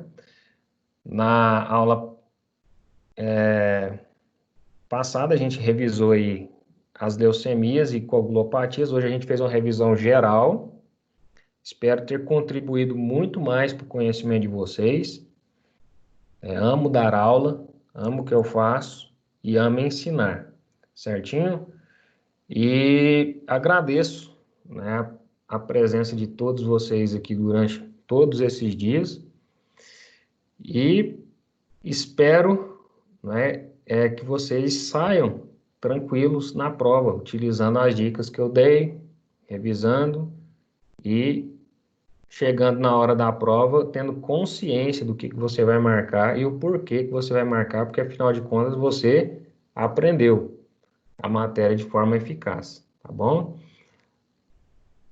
Na aula passada, a gente revisou aí as leucemias e coagulopatias. Hoje a gente fez uma revisão geral. Espero ter contribuído muito mais para o conhecimento de vocês. Amo dar aula, amo o que eu faço e amo ensinar, certinho? E agradeço, né, a presença de todos vocês aqui durante todos esses dias e espero, né, que vocês saiam tranquilos na prova, utilizando as dicas que eu dei, revisando e chegando na hora da prova, tendo consciência do que você vai marcar e o porquê que você vai marcar, porque afinal de contas você aprendeu a matéria de forma eficaz, tá bom?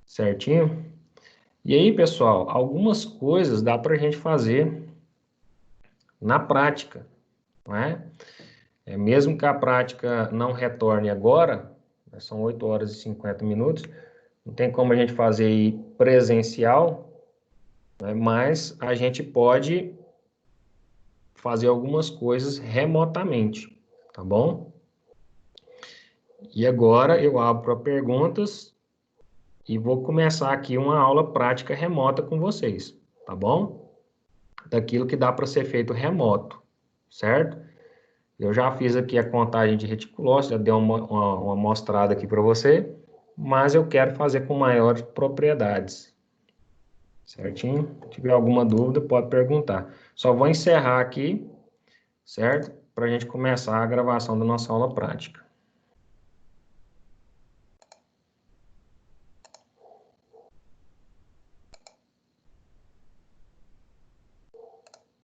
Certinho? E aí, pessoal, algumas coisas dá para a gente fazer na prática, não é? Mesmo que a prática não retorne agora, né, são 8 horas e 50 minutos, não tem como a gente fazer aí presencial, né, mas a gente pode fazer algumas coisas remotamente, tá bom? E agora eu abro para perguntas e vou começar aqui uma aula prática remota com vocês, tá bom? Daquilo que dá para ser feito remoto, certo? Eu já fiz aqui a contagem de reticulócitos, já dei uma mostrada aqui para você, mas eu quero fazer com maiores propriedades, certinho? Se tiver alguma dúvida, pode perguntar. Só vou encerrar aqui, certo? Para a gente começar a gravação da nossa aula prática.